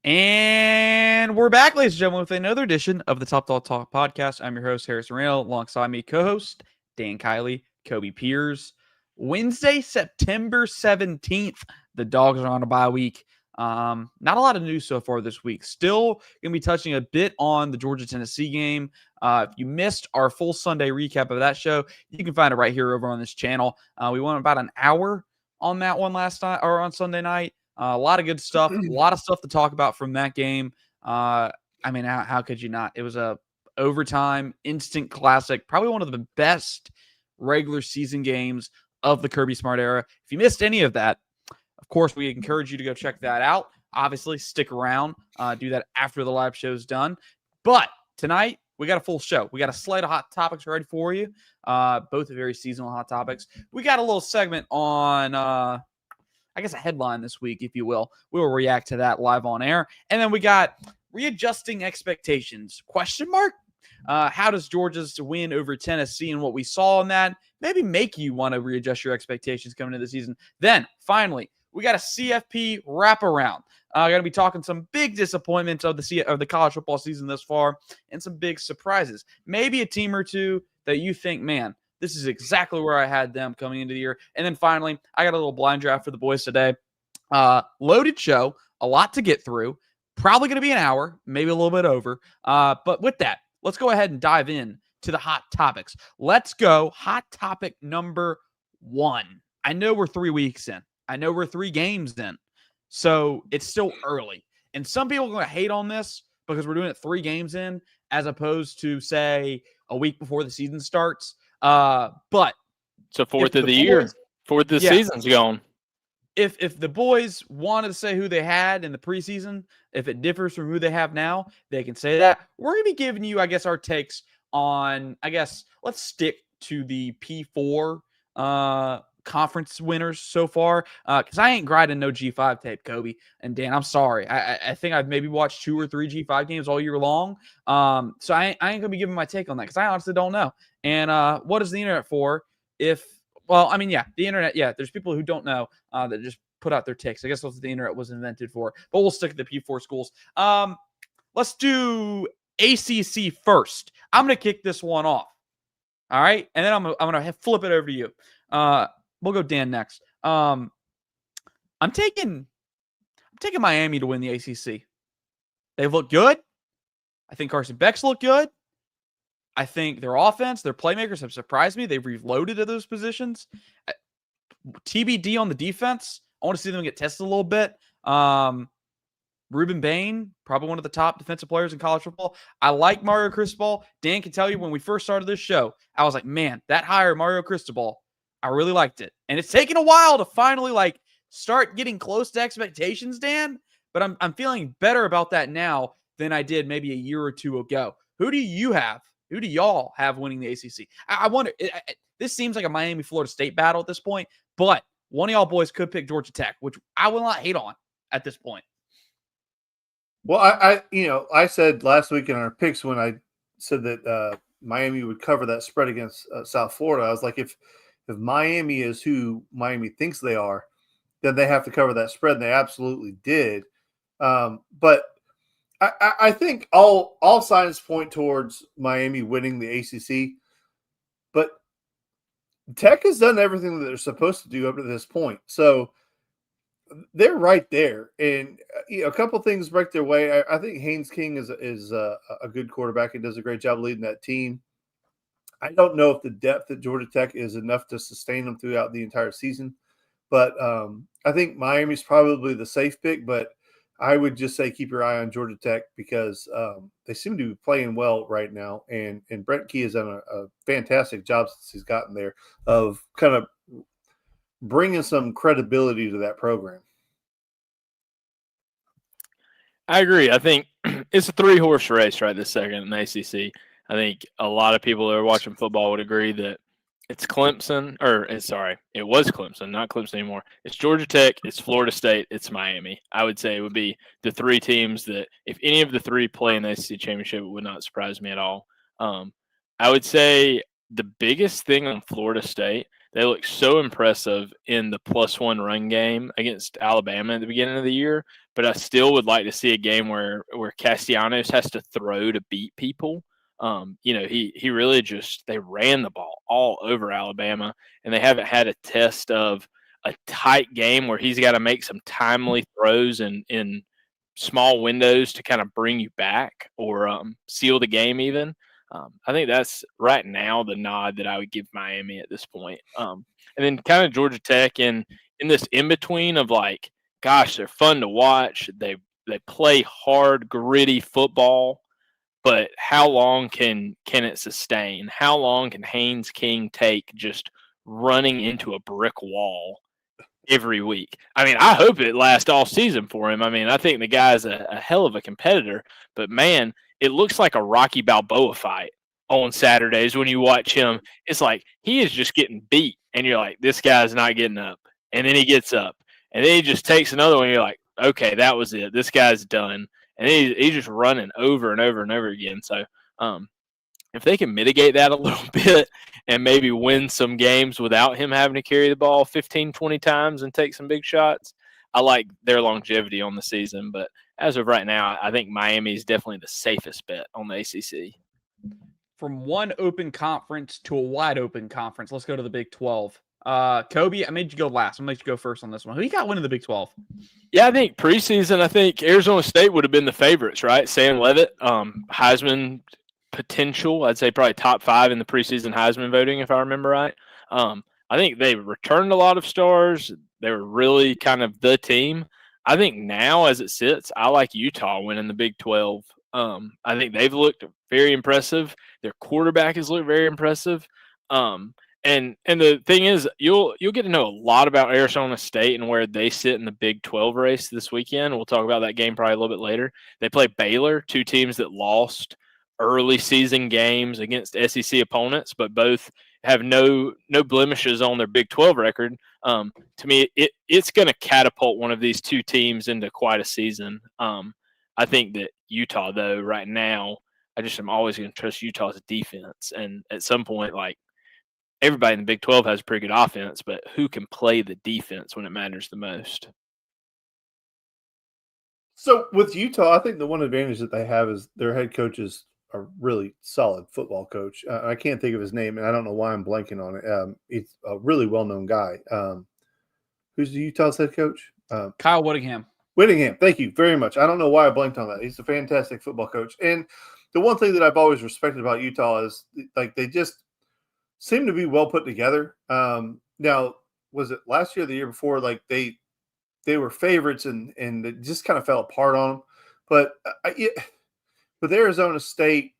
And we're back, ladies and gentlemen, with another edition of the Top Dog Talk podcast. I'm your host, Harrison Rayl, alongside me, co-host Dan Kiley, Kobe Piers. Wednesday, September 17th, the Dogs are on a bye week. Not a lot of news so far this week. Still going to be touching a bit on the Georgia-Tennessee game. If you missed our full Sunday recap of that show, you can find it right here over on this channel. We went about an hour on that one last night, or on Sunday night. A lot of good stuff, a lot of stuff to talk about from that game. I mean, how could you not? It was a overtime, instant classic, probably one of the best regular season games of the Kirby Smart era. If you missed any of that, of course, we encourage you to go check that out. Obviously, stick around, do that after the live show is done. But tonight, we got a full show. We got a slate of hot topics ready for you, both very seasonal hot topics. We got a little segment on I guess a headline this week, if you will. We will react to that live on air. And then we got readjusting expectations, question mark? How does Georgia's win over Tennessee and what we saw in that maybe make you want to readjust your expectations coming into the season? Then, finally, we got a CFP wraparound. Going to be talking some big disappointments of the college football season thus far and some big surprises. Maybe a team or two that you think, man, this is exactly where I had them coming into the year. And then finally, I got a little blind draft for the boys today. Loaded show, a lot to get through. Probably going to be an hour, maybe a little bit over. But with that, let's go ahead and dive in to the hot topics. Let's go. Hot topic number 1. I know we're 3 weeks in. I know we're 3 games in. So it's still early. And some people are going to hate on this because we're doing it 3 games in as opposed to, say, a week before the season starts. But it's a fourth of the year. Fourth of the season's gone. If the boys wanted to say who they had in the preseason, if it differs from who they have now, they can say that. We're going to be giving you, I guess, our takes on, I guess, let's stick to the P4 conference winners so far, because I ain't grinding no G5 tape, Kobe. And Dan, I'm sorry. I think I've maybe watched 2 or 3 G5 games all year long. So I ain't going to be giving my take on that because I honestly don't know. And what is the internet for the internet, there's people who don't know that just put out their takes. I guess that's what the internet was invented for. But we'll stick to the P4 schools. Let's do ACC first. I'm going to kick this one off. All right? And then I'm going to flip it over to you. We'll go Dan next. I'm taking Miami to win the ACC. They've looked good. I think Carson Beck's looked good. I think their offense, their playmakers have surprised me. They've reloaded at those positions. TBD on the defense. I want to see them get tested a little bit. Ruben Bain, probably one of the top defensive players in college football. I like Mario Cristobal. Dan can tell you when we first started this show, I was like, man, that hire, Mario Cristobal, I really liked it. And it's taken a while to finally start getting close to expectations, Dan. But I'm feeling better about that now than I did maybe a year or 2 ago. Who do you have? Who do y'all have winning the ACC? I wonder. This seems like a Miami-Florida State battle at this point, but one of y'all boys could pick Georgia Tech, which I will not hate on at this point. Well, I said last week in our picks when I said that Miami would cover that spread against South Florida, I was like, if Miami is who Miami thinks they are, then they have to cover that spread, and they absolutely did. But I think all signs point towards Miami winning the ACC, but Tech has done everything that they're supposed to do up to this point. So they're right there. And a couple things break their way. I think Haynes King is a good quarterback and does a great job leading that team. I don't know if the depth at Georgia Tech is enough to sustain them throughout the entire season, but I think Miami's probably the safe pick, but I would just say keep your eye on Georgia Tech because they seem to be playing well right now. And Brent Key has done a fantastic job since he's gotten there of kind of bringing some credibility to that program. I agree. I think it's a 3-horse race right this second in the ACC. I think a lot of people that are watching football would agree that it's Clemson, it was Clemson, not Clemson anymore. It's Georgia Tech, it's Florida State, it's Miami. I would say it would be the 3 teams that if any of the 3 play in the ACC championship, it would not surprise me at all. I would say the biggest thing on Florida State They looked so impressive in the +1 run game against Alabama at the beginning of the year, but I still would like to see a game where Castellanos has to throw to beat people. He really they ran the ball all over Alabama, and they haven't had a test of a tight game where he's got to make some timely throws in small windows to kind of bring you back or seal the game even. I think that's right now the nod that I would give Miami at this point. And then kind of Georgia Tech in this in between of like, gosh, they're fun to watch. They play hard, gritty football, but how long can it sustain? How long can Haynes King take just running into a brick wall every week? I mean, I hope it lasts all season for him. I mean, I think the guy's a hell of a competitor, but man, it looks like a Rocky Balboa fight on Saturdays when you watch him. It's like he is just getting beat, and you're like, this guy's not getting up. And then he gets up, and then he just takes another one. And you're like, okay, that was it. This guy's done. And he's just running over and over and over again. So if they can mitigate that a little bit and maybe win some games without him having to carry the ball 15, 20 times and take some big shots, I like their longevity on the season. But as of right now, I think Miami is definitely the safest bet on the ACC. From one open conference to a wide open conference, let's go to the Big 12. Kobe, I made you go last. I'm going to let you go first on this one. Who you got winning the Big 12? Yeah, I think preseason, I think Arizona State would have been the favorites, right? Sam Leavitt, Heisman potential. I'd say probably top 5 in the preseason Heisman voting, if I remember right. I think they returned a lot of stars. They were really kind of the team. I think now, as it sits, I like Utah winning the Big 12. I think they've looked very impressive. Their quarterback has looked very impressive. And the thing is, you'll get to know a lot about Arizona State and where they sit in the Big 12 race this weekend. We'll talk about that game probably a little bit later. They play Baylor, 2 teams that lost early season games against SEC opponents, but both have no blemishes on their Big 12 record. To me, it's going to catapult one of these 2 teams into quite a season. I think that Utah, though, right now, I'm always going to trust Utah's defense. And at some point, like, everybody in the Big 12 has a pretty good offense, but who can play the defense when it matters the most? So with Utah, I think the one advantage that they have is their head coach is a really solid football coach. I can't think of his name, and I don't know why I'm blanking on it. He's a really well-known guy. Who's the Utah's head coach? Kyle Whittingham. Whittingham. Thank you very much. I don't know why I blanked on that. He's a fantastic football coach. And the one thing that I've always respected about Utah is like they just seem to be well put together. Now, was it last year or the year before? Like they were favorites and it just kind of fell apart on them. But with Arizona State,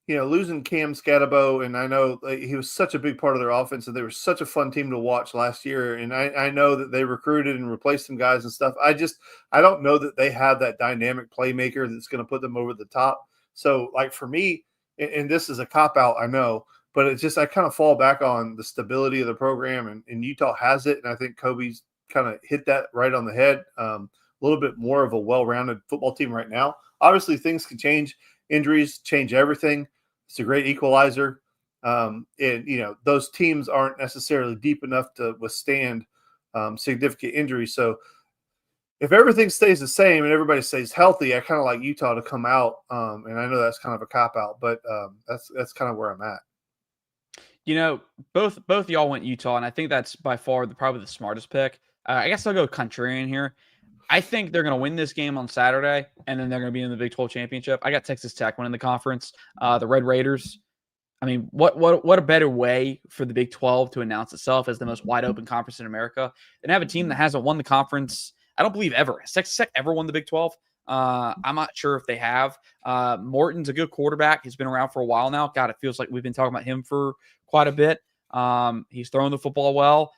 losing Cam Scatterbo, and I know he was such a big part of their offense, and they were such a fun team to watch last year. And I know that they recruited and replaced some guys and stuff. I don't know that they have that dynamic playmaker that's going to put them over the top. So, like for me, and this is a cop-out, I know, but it's just I kind of fall back on the stability of the program, and Utah has it, and I think Kobe's kind of hit that right on the head. A little bit more of a well-rounded football team right now. Obviously, things can change. Injuries change everything. It's a great equalizer. And, those teams aren't necessarily deep enough to withstand significant injuries. So if everything stays the same and everybody stays healthy, I kind of like Utah to come out. And I know that's kind of a cop-out, but that's kind of where I'm at. Both y'all went Utah, and I think that's by far probably the smartest pick. I guess I'll go contrarian here. I think they're going to win this game on Saturday, and then they're going to be in the Big 12 championship. I got Texas Tech winning the conference. The Red Raiders. I mean, what a better way for the Big 12 to announce itself as the most wide open conference in America than have a team that hasn't won the conference. I don't believe ever. Has Texas Tech ever won the Big 12? I'm not sure if they have. Morton's a good quarterback. He's been around for a while now. God, it feels like we've been talking about him for quite a bit. He's throwing the football well.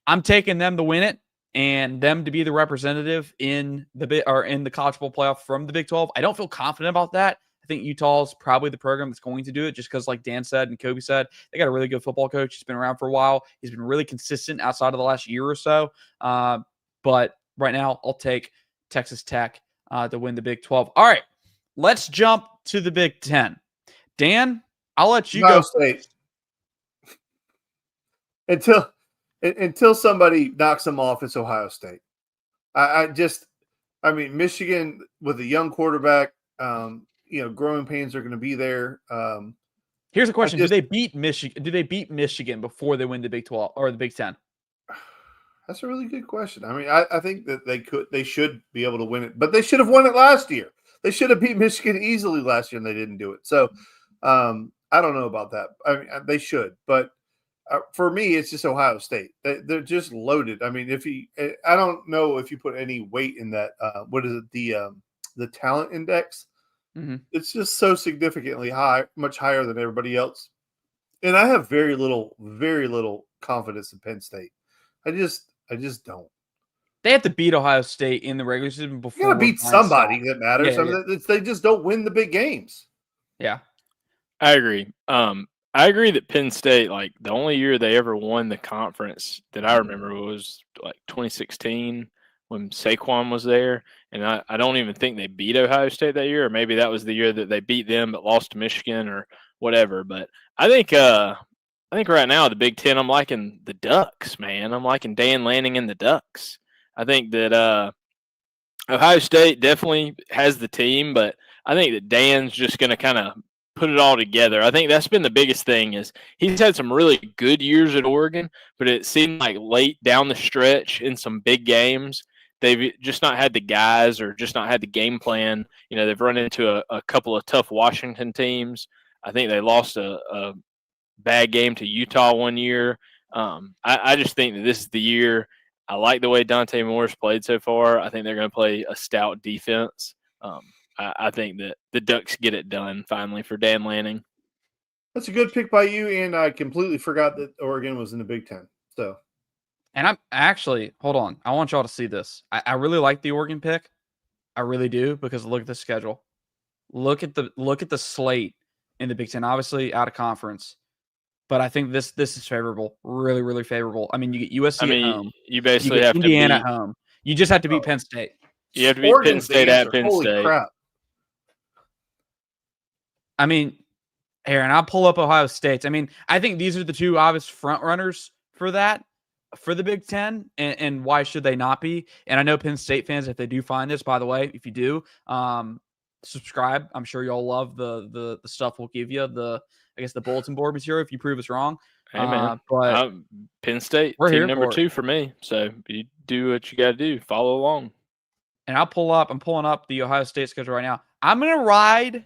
I'm taking them to win it and them to be the representative in the college football playoff from the Big 12. I don't feel confident about that. I think Utah's probably the program that's going to do it just because, like Dan said and Kobe said, they got a really good football coach. He's been around for a while. He's been really consistent outside of the last year or so. But right now, I'll take Texas Tech to win the Big 12. All right, let's jump to the Big 10. Dan, I'll let you go. State. until somebody knocks them off, it's Ohio State. I mean, Michigan with a young quarterback, growing pains are going to be there. Here's a question: do they beat Michigan? Do they beat Michigan before they win the Big 12 or the Big 10? That's a really good question. I mean, I think that they should be able to win it, but they should have won it last year. They should have beat Michigan easily last year, and they didn't do it. So, I don't know about that. I mean, they should, but for me, it's just Ohio State. They're just loaded. I mean, I don't know if you put any weight in that. What is it? The talent index. Mm-hmm. It's just so significantly high, much higher than everybody else. And I have very little confidence in Penn State. I just don't. They have to beat Ohio State in the regular season before. You got to beat somebody that matters. Yeah, I mean, they just don't win the big games. Yeah, I agree. I agree that Penn State, like the only year they ever won the conference that I remember was like 2016 when Saquon was there, and I don't even think they beat Ohio State that year, or maybe that was the year that they beat them but lost to Michigan or whatever. But I think right now the Big Ten, I'm liking the Ducks, man. I'm liking Dan Lanning and the Ducks. I think that Ohio State definitely has the team, but I think that Dan's just going to kind of put it all together. I think that's been the biggest thing is he's had some really good years at Oregon, but it seemed like late down the stretch in some big games, they've just not had the guys or just not had the game plan. You know, they've run into a couple of tough Washington teams. I think they lost a bad game to Utah one year. I just think that this is the year. I like the way Dante Moore's played so far. I think they're going to play a stout defense. I think that the Ducks get it done finally for Dan Lanning. That's a good pick by you, and I completely forgot that Oregon was in the Big Ten. So, and I'm actually hold on. I want y'all to see this. I really like the Oregon pick. I really do because look at the schedule. Look at the slate in the Big Ten. Obviously out of conference, but I think this is favorable. Really, really favorable. I mean, you get USC at home. You basically have Indiana to beat at home. You just have to beat Penn State. You have to beat Penn State at Penn Holy State. Crap. I mean, Aaron, I'll pull up Ohio State's. I mean, I think these are the two obvious front runners for that, for the Big Ten, and why should they not be? And I know Penn State fans, if they do find this, by the way, if you do, subscribe. I'm sure y'all love the stuff we'll give you, the bulletin board material if you prove us wrong. Hey, man. But Penn State, we're team here number for 2 for me. So you do what you got to do. Follow along. And I'm pulling up the Ohio State schedule right now. I'm going to ride.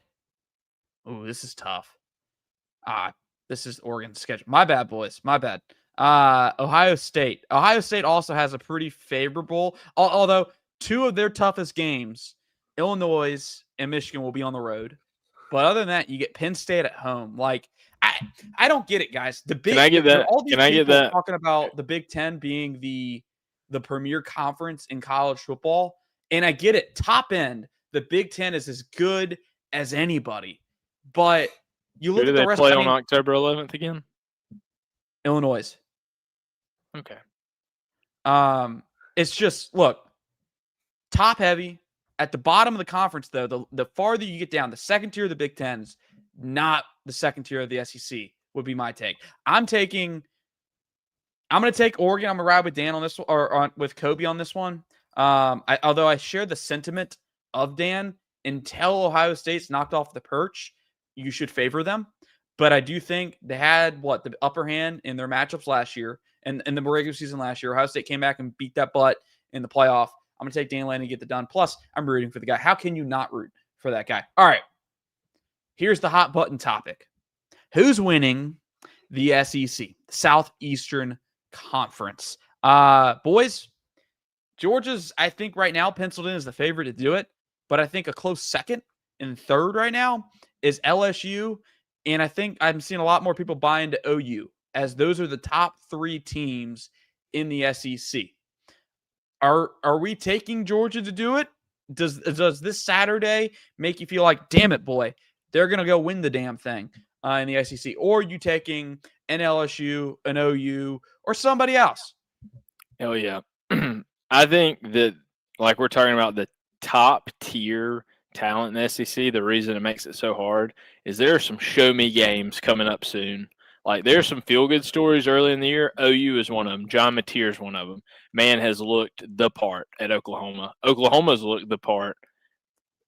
Oh, this is tough. This is Oregon's schedule. My bad, boys. My bad. Ohio State. Ohio State also has a pretty favorable, although two of their toughest games, Illinois and Michigan, will be on the road. But other than that, you get Penn State at home. Like, I don't get it, guys. Can I get that? All these Can I get people that? talking about the Big Ten being the premier conference in college football, and I get it. Top end, the Big Ten is as good as anybody. But you look Who at do the they rest. play on October 11th again? Illinois. Okay. It's just look, top heavy. At the bottom of the conference, though, the farther you get down, the second tier of the Big Ten's not the second tier of the SEC. Would be my take. I'm going to take Oregon. I'm gonna ride with Dan on this one, or with Kobe on this one. Although I share the sentiment of Dan, until Ohio State's knocked off the perch, you should favor them. But I do think they had the upper hand in their matchups last year and in the regular season last year. Ohio State came back and beat that butt in the playoff. I'm going to take Dan Lanning to get it done. Plus, I'm rooting for the guy. How can you not root for that guy? All right. Here's the hot button topic. Who's winning the SEC, Southeastern Conference? Boys, Georgia's, I think right now, penciled in as the favorite to do it. But I think a close second and third right now is LSU. And I think I'm seeing a lot more people buy into OU, as those are the top 3 teams in the SEC. Are we taking Georgia to do it? Does this Saturday make you feel like, damn it, boy, they're going to go win the damn thing in the SEC? Or are you taking an LSU, an OU, or somebody else? Hell yeah. I think that, like we're talking about the top tier talent in the SEC, the reason it makes it so hard is there are some show me games coming up soon. Like, there's some feel-good stories early in the year. OU is one of them. John Mateer is one of them. Man has looked the part at Oklahoma. Oklahoma's looked the part.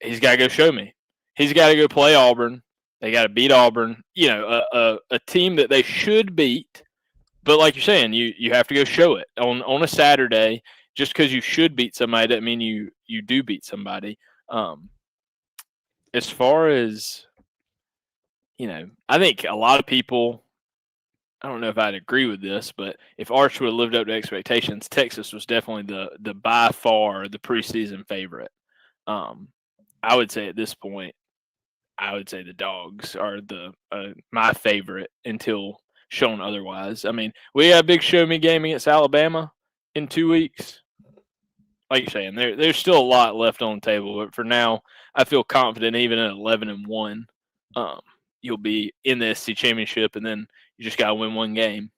He's got to go show me. He's got to go play Auburn. They got to beat Auburn. You know, a team that they should beat. But like you're saying, you have to go show it on a Saturday. Just because you should beat somebody doesn't mean you do beat somebody. As far as, you know, I think a lot of people, I don't know if I'd agree with this, but if Arch would have lived up to expectations, Texas was definitely the by far the preseason favorite. I would say at this point, I would say the Dogs are my favorite until shown otherwise. I mean, we had a big show me game against Alabama in 2 weeks. Like you're saying, there's still a lot left on the table, but for now, I feel confident even at 11-1, you'll be in the SEC championship, and then you just got to win one game.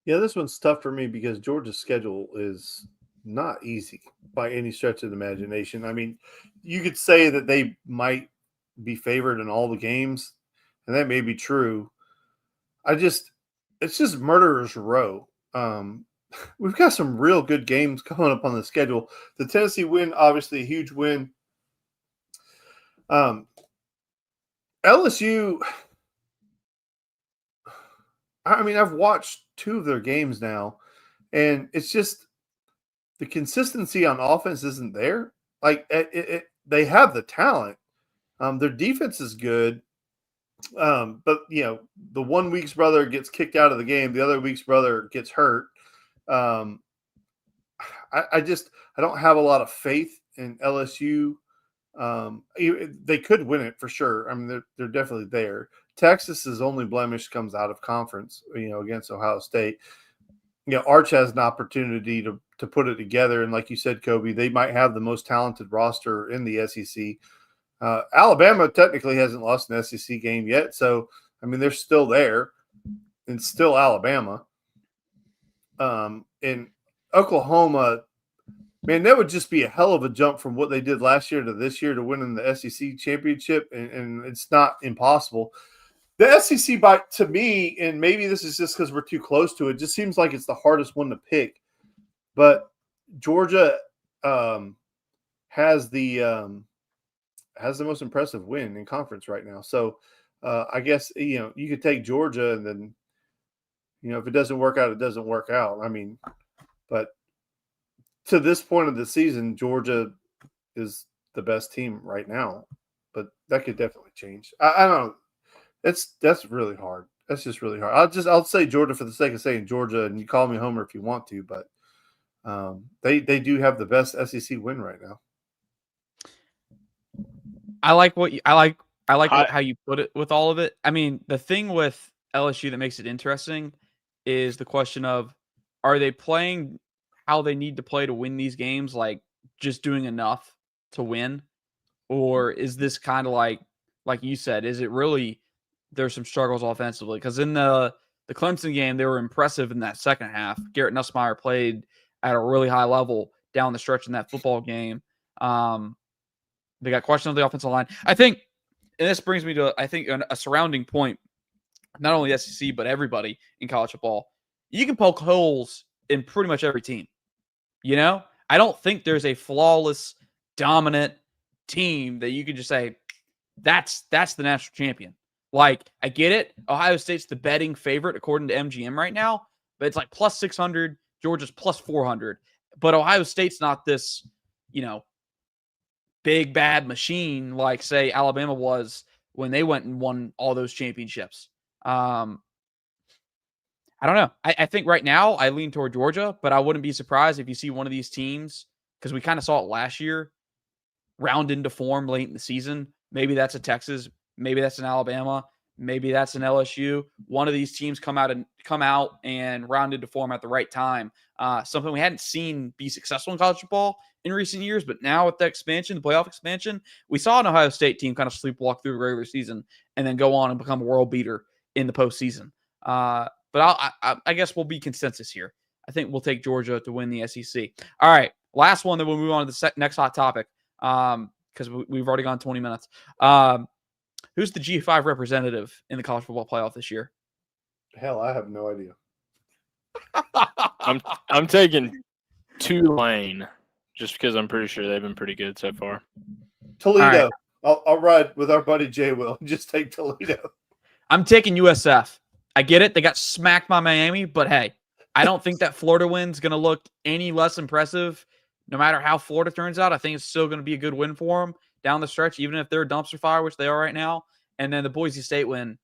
Yeah, this one's tough for me because Georgia's schedule is not easy by any stretch of the imagination. I mean, you could say that they might be favored in all the games, and that may be true. It's just murderer's row. We've got some real good games coming up on the schedule. The Tennessee win, obviously a huge win. LSU, I mean, I've watched 2 of their games now, and it's just the consistency on offense isn't there. Like, they have the talent. Their defense is good. But, you know, the 1 week's brother gets kicked out of the game. The other week's brother gets hurt. I don't have a lot of faith in LSU. They could win it for sure. I mean, they're definitely there. Texas's only blemish comes out of conference, you know, against Ohio State. You know, Arch has an opportunity to put it together. And like you said, Kobe, they might have the most talented roster in the SEC. Alabama technically hasn't lost an SEC game yet. So, I mean, they're still there and still Alabama. In Oklahoma, man, that would just be a hell of a jump from what they did last year to this year to winning the SEC championship. And it's not impossible. The SEC, to me, and maybe this is just because we're too close to it, just seems like it's the hardest one to pick. But Georgia has the most impressive win in conference right now. So I guess, you know, you could take Georgia and then, you know, if it doesn't work out, it doesn't work out. I mean, but to this point of the season, Georgia is the best team right now. But that could definitely change. I don't know. That's really hard. That's just really hard. I'll say Georgia for the sake of saying Georgia, and you call me Homer if you want to, but they do have the best SEC win right now. I like how you put it with all of it. I mean, the thing with LSU that makes it interesting is the question of, are they playing how they need to play to win these games, like just doing enough to win? Or is this kind of like you said, is it really there's some struggles offensively? Because in the Clemson game, they were impressive in that second half. Garrett Nussmeier played at a really high level down the stretch in that football game. They got questions on the offensive line. I think, and this brings me to, I think, a surrounding point, not only the SEC, but everybody in college football. You can poke holes in pretty much every team. You know? I don't think there's a flawless, dominant team that you could just say, that's the national champion. Like, I get it. Ohio State's the betting favorite according to MGM right now, but it's like plus 600. Georgia's plus 400. But Ohio State's not this, you know, big bad machine like, say, Alabama was when they went and won all those championships. I don't know. I think right now I lean toward Georgia, but I wouldn't be surprised if you see one of these teams, because we kind of saw it last year, round into form late in the season. Maybe that's a Texas. Maybe that's an Alabama. Maybe that's an LSU. One of these teams come out and round into form at the right time. Something we hadn't seen be successful in college football in recent years, but now with the expansion, the playoff expansion, we saw an Ohio State team kind of sleepwalk through the regular season and then go on and become a world beater in the postseason. But I guess we'll be consensus here. I think we'll take Georgia to win the SEC. All right, last one, then we'll move on to the next hot topic because we've already gone 20 minutes. Who's the G5 representative in the college football playoff this year? Hell, I have no idea. I'm taking Tulane just because I'm pretty sure they've been pretty good so far. Toledo. Right. I'll ride with our buddy Jay Will. Just take Toledo. I'm taking USF. I get it. They got smacked by Miami, but hey, I don't think that Florida win's going to look any less impressive. No matter how Florida turns out, I think it's still going to be a good win for them down the stretch, even if they're a dumpster fire, which they are right now. And then the Boise State win,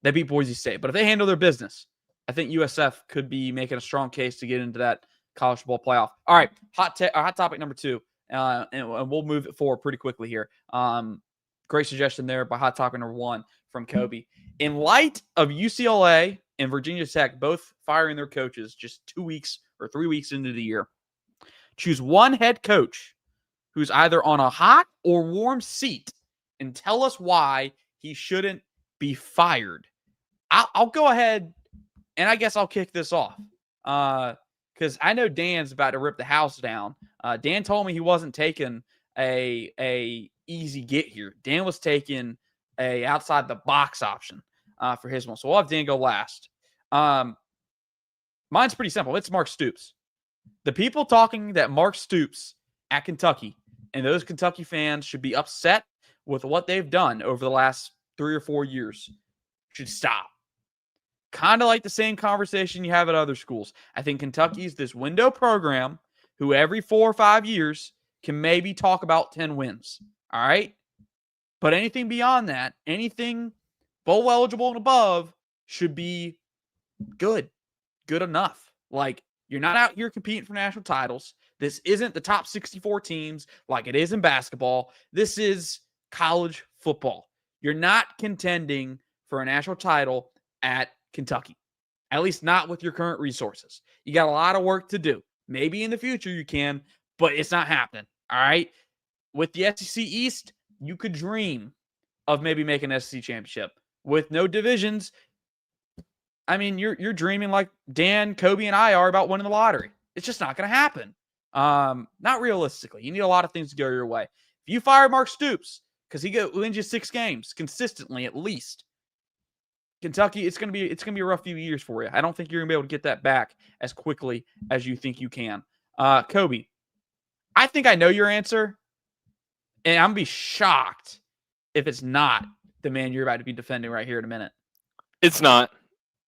they beat Boise State. But if they handle their business, I think USF could be making a strong case to get into that college football playoff. All right, hot topic number 2, and we'll move it forward pretty quickly here. Great suggestion there by hot topic number 1 from Kobe. In light of UCLA and Virginia Tech both firing their coaches just 2 weeks or 3 weeks into the year, choose one head coach who's either on a hot or warm seat and tell us why he shouldn't be fired. I'll go ahead and I guess I'll kick this off because I know Dan's about to rip the house down. Dan told me he wasn't taking a easy get here. Dan was taking a outside the box option for his one. So we'll have Dan go last. Mine's pretty simple. It's Mark Stoops. The people talking that Mark Stoops at Kentucky and those Kentucky fans should be upset with what they've done over the last 3 or 4 years should stop. Kind of like the same conversation you have at other schools. I think Kentucky's this window program who every 4 or 5 years can maybe talk about 10 wins. All right? But anything beyond that, anything bowl eligible and above should be good enough. Like, you're not out here competing for national titles. This isn't the top 64 teams like it is in basketball. This is college football. You're not contending for a national title at Kentucky, at least not with your current resources. You got a lot of work to do. Maybe in the future you can, but it's not happening. All right. With the SEC East, you could dream of maybe making an SEC championship. With no divisions, I mean, you're dreaming like Dan, Kobe, and I are about winning the lottery. It's just not going to happen. Not realistically. You need a lot of things to go your way. If you fire Mark Stoops because he wins you 6 games consistently, at least, Kentucky, it's gonna be a rough few years for you. I don't think you're gonna be able to get that back as quickly as you think you can. Kobe, I think I know your answer, and I'm gonna be shocked if it's not the man you're about to be defending right here in a minute. It's not.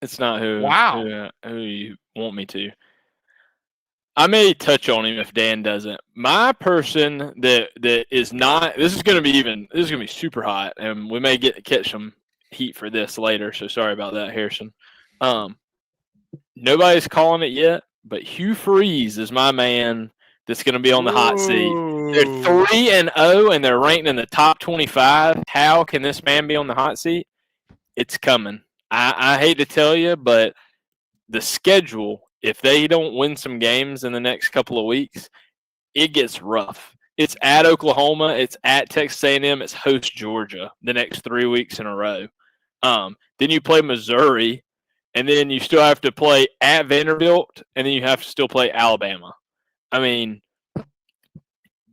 It's not who. Wow. Who you want me to. I may touch on him if Dan doesn't. My person that is not. This is gonna be super hot, and we may catch some heat for this later, so sorry about that, Harrison. Nobody's calling it yet, but Hugh Freeze is my man that's going to be on the hot seat. They're 3-0 and they're ranked in the top 25. How can this man be on the hot seat? It's coming. I hate to tell you, but the schedule, if they don't win some games in the next couple of weeks, it gets rough. It's at Oklahoma, it's at Texas A&M, it's host Georgia the next 3 weeks in a row. Then you play Missouri, and then you still have to play at Vanderbilt, and then you have to still play Alabama. I mean,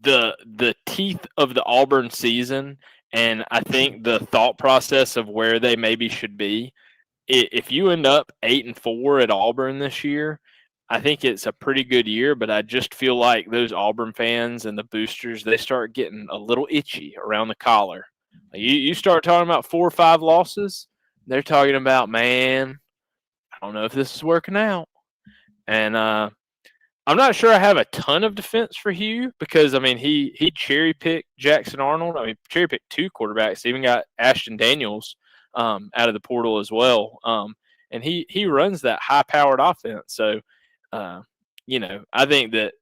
the teeth of the Auburn season, and I think the thought process of where they maybe should be, if you end up 8-4 at Auburn this year, I think it's a pretty good year, but I just feel like those Auburn fans and the boosters, they start getting a little itchy around the collar. You start talking about 4 or 5 losses, they're talking about, man, I don't know if this is working out. And I'm not sure I have a ton of defense for Hugh because, I mean, he cherry-picked Jackson Arnold. I mean, cherry-picked 2 quarterbacks. He even got Ashton Daniels out of the portal as well. And he runs that high-powered offense. So, I think that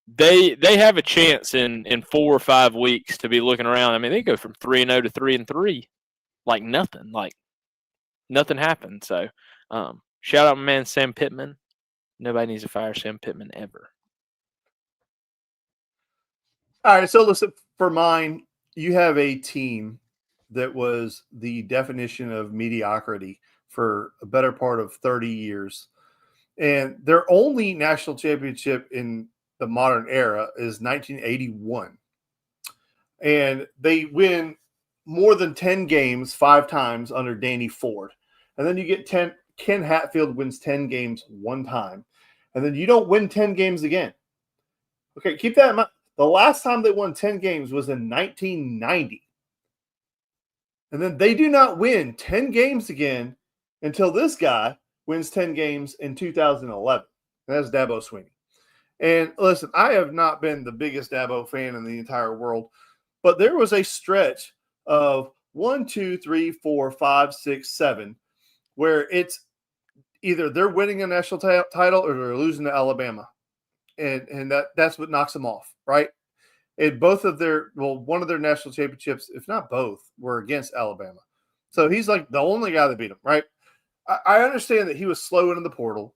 they have a chance in 4 or 5 weeks to be looking around. I mean, they go from 3-0 to 3-3 like nothing. Like nothing happened. So, shout out my man Sam Pittman. Nobody needs to fire Sam Pittman ever. All right, so listen, for mine, you have a team that was the definition of mediocrity for a better part of 30 years. And their only national championship in the modern era is 1981. And they win more than 10 games 5 times under Danny Ford. And then you get Ken Hatfield wins 10 games 1 time. And then you don't win 10 games again. Okay, keep that in mind. The last time they won 10 games was in 1990. And then they do not win 10 games again until this guy wins 10 games in 2011. And that's Dabo Swinney. And listen, I have not been the biggest Dabo fan in the entire world, but there was a stretch of 1, 2, 3, 4, 5, 6, 7, where it's either they're winning a national title or they're losing to Alabama. And that's what knocks them off, right? And one of their national championships, if not both, were against Alabama. So he's like the only guy that beat him, right? I understand that he was slow into the portal.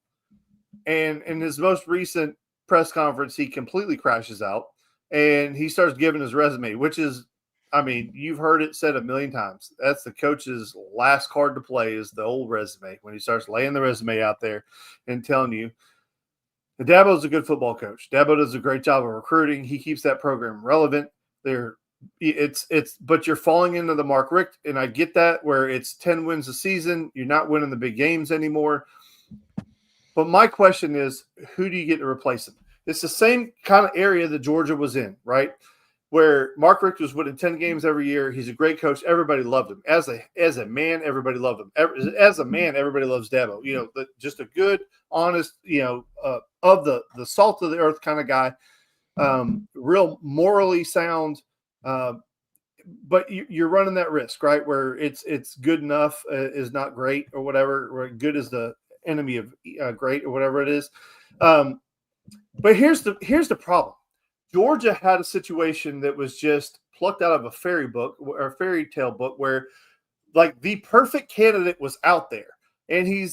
And in his most recent press conference, he completely crashes out and he starts giving his resume, which is, I mean, you've heard it said a million times. That's the coach's last card to play is the old resume when he starts laying the resume out there and telling you. Dabo's a good football coach. Dabo does a great job of recruiting. He keeps that program relevant. But you're falling into the Mark Richt, and I get that where it's 10 wins a season. You're not winning the big games anymore. But my question is, who do you get to replace him? It's the same kind of area that Georgia was in, right? Where Mark Richt was winning 10 games every year. He's a great coach. Everybody loved him. As a man, everybody loved him. As a man, everybody loves Dabo. Just a good, honest, of the salt of the earth kind of guy. Real morally sound. But you're running that risk, right? Where it's good enough is not great or whatever. Where good is the enemy of great or whatever it is. But here's the problem. Georgia had a situation that was just plucked out of a fairy tale book where like the perfect candidate was out there. And he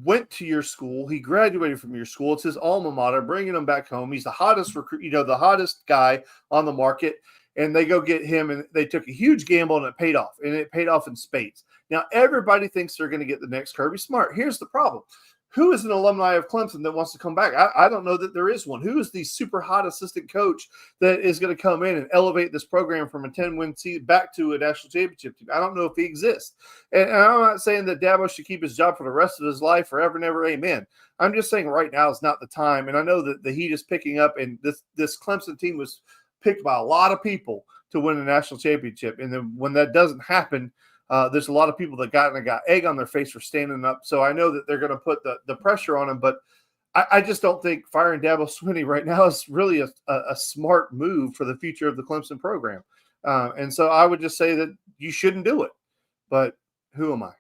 went to your school. He graduated from your school. It's his alma mater, bringing him back home. He's the hottest recruit, the hottest guy on the market. And they go get him, and they took a huge gamble, and it paid off. And it paid off in spades. Now, everybody thinks they're going to get the next Kirby Smart. Here's the problem. Who is an alumni of Clemson that wants to come back? I don't know that there is one. Who is the super hot assistant coach that is going to come in and elevate this program from a 10-win season back to a national championship team? I don't know if he exists. And I'm not saying that Dabo should keep his job for the rest of his life forever and ever, amen. I'm just saying right now is not the time. And I know that the heat is picking up, and this Clemson team was picked by a lot of people to win a national championship. And then when that doesn't happen, there's a lot of people that got egg on their face for standing up. So I know that they're going to put the pressure on him, but I just don't think firing Dabo Swinney right now is really a smart move for the future of the Clemson program. And so I would just say that you shouldn't do it, but who am I?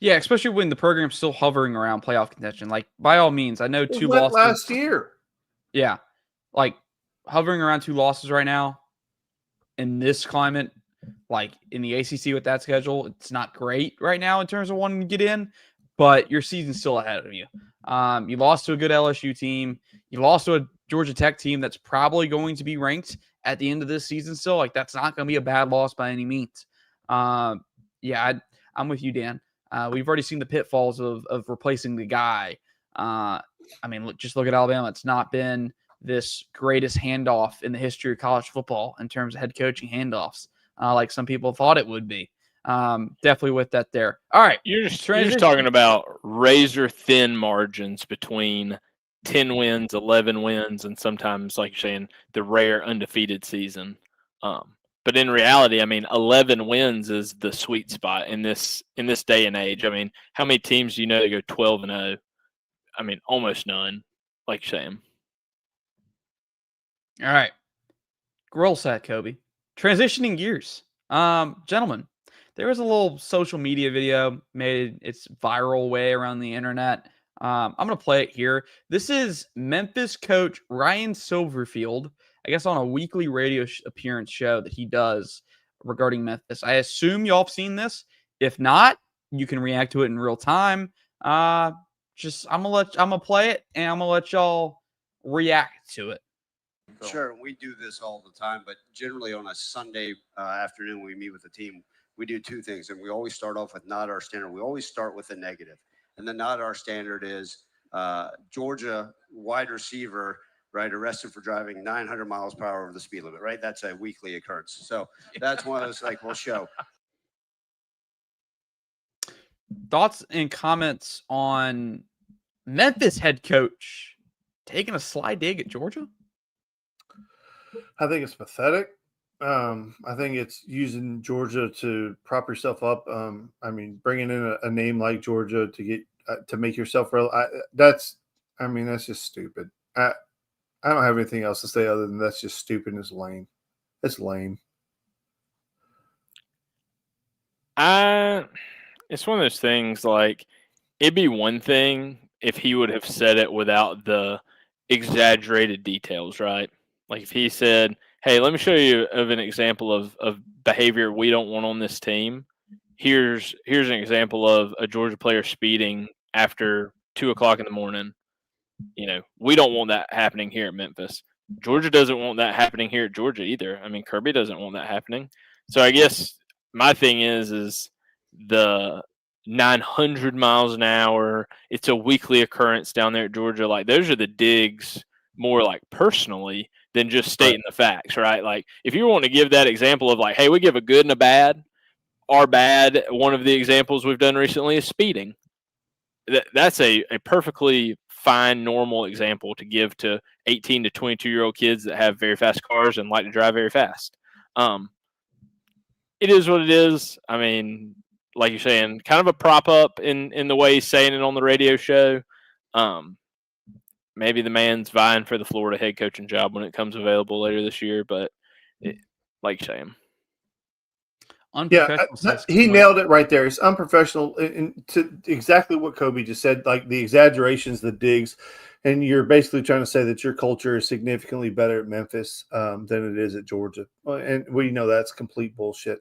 Yeah, especially when the program's still hovering around playoff contention. Like, by all means, I know It 2 went losses last year. Yeah, like hovering around 2 losses right now in this climate, like in the ACC with that schedule, it's not great right now in terms of wanting to get in, but your season's still ahead of you. You lost to a good LSU team. You lost to a Georgia Tech team that's probably going to be ranked at the end of this season still. Like, that's not going to be a bad loss by any means. I'm with you, Dan. We've already seen the pitfalls of replacing the guy. Just look at Alabama. It's not been this greatest handoff in the history of college football in terms of head coaching handoffs, like some people thought it would be. Definitely with that there. All right. You're just talking about razor thin margins between 10 wins, 11 wins, and sometimes, like you're saying, the rare undefeated season. But in reality, 11 wins is the sweet spot in this day and age. How many teams do you know that go 12-0? Almost none, like you're saying. All right. Grill set, Kobe. Transitioning gears. Gentlemen, there was a little social media video made its viral way around the internet. I'm going to play it here. This is Memphis coach Ryan Silverfield, I guess on a weekly radio appearance show that he does regarding Memphis. I assume y'all have seen this. If not, you can react to it in real time. I'm gonna play it, and I'm gonna let y'all react to it. Sure, we do this all the time, but generally on a Sunday afternoon when we meet with the team, we do 2 things, and we always start off with not our standard. We always start with a negative, and the not our standard is Georgia wide receiver right, arrested for driving 900 miles per hour over the speed limit, right? That's a weekly occurrence. So that's one of those, like, we'll show. Thoughts and comments on Memphis head coach taking a sly dig at Georgia? I think it's pathetic. I think it's using Georgia to prop yourself up. I mean, bringing in a name like Georgia to get to make yourself real. That's just stupid. I don't have anything else to say other than that's just stupid and it's lame. It's lame. It's one of those things, like, it'd be one thing if he would have said it without the exaggerated details, right? Like if he said, hey, let me show you of an example of behavior we don't want on this team. Here's an example of a Georgia player speeding after 2:00 in the morning. We don't want that happening here at Memphis. Georgia doesn't want that happening here at Georgia either. I mean, Kirby doesn't want that happening. So I guess my thing is the 900 miles an hour. It's a weekly occurrence down there at Georgia. Like, those are the digs more like personally than just stating the facts, right? Like, if you want to give that example of like, hey, we give a good and a bad. Our bad, one of the examples we've done recently is speeding. That's a perfectly fine, normal example to give to 18 to 22-year-old kids that have very fast cars and like to drive very fast. It is what it is. I mean, like you're saying, kind of a prop up in the way he's saying it on the radio show. Maybe the man's vying for the Florida head coaching job when it comes available later this year, but like you're saying. He nailed it right there. It's unprofessional, and to exactly what Kobe just said, like the exaggerations, the digs, and you're basically trying to say that your culture is significantly better at Memphis than it is at Georgia, and we know that's complete bullshit.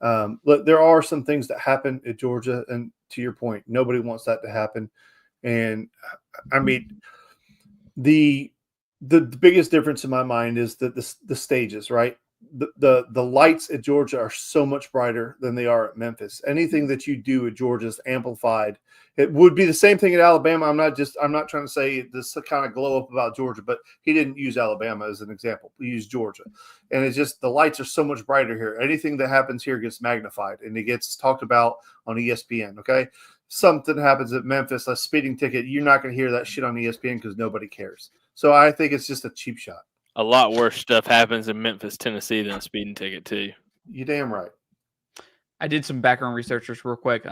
Look, there are some things that happen at Georgia, and to your point, nobody wants that to happen. And I mean, the biggest difference in my mind is that the stages, right? The lights at Georgia are so much brighter than they are at Memphis. Anything that you do at Georgia is amplified. It would be the same thing at Alabama. I'm not trying to say this kind of glow up about Georgia, but he didn't use Alabama as an example. He used Georgia. And it's just the lights are so much brighter here. Anything that happens here gets magnified and it gets talked about on ESPN. Okay. Something happens at Memphis, a speeding ticket, you're not going to hear that shit on ESPN because nobody cares. So I think it's just a cheap shot. A lot worse stuff happens in Memphis, Tennessee than a speeding ticket too. You damn right. I did some background research real quick.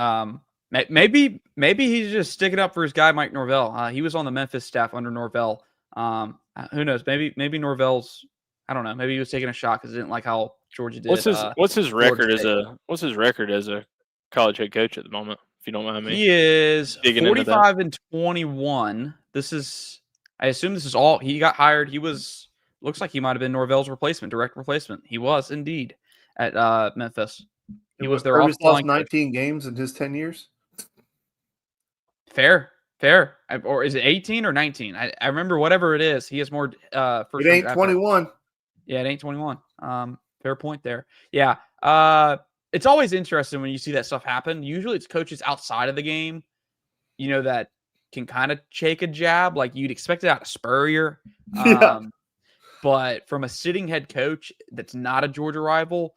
Maybe he's just sticking up for his guy Mike Norvell. He was on the Memphis staff under Norvell. Who knows? Maybe Norvell's. I don't know. Maybe he was taking a shot because he didn't like how Georgia did. What's his record as a college head coach at the moment? If you don't mind me. He is 45-21. I assume this is all he got hired. Looks like he might have been Norvell's direct replacement. He was indeed at Memphis. He was their offensive lost 19 games in his 10 years. Fair. Or is it 18 or 19? I remember whatever it is. He has more. It ain't 21. Yeah, it ain't 21. Fair point there. Yeah. It's always interesting when you see that stuff happen. Usually it's coaches outside of the game, that can kind of shake a jab. Like you'd expect it out of Spurrier. But from a sitting head coach that's not a Georgia rival,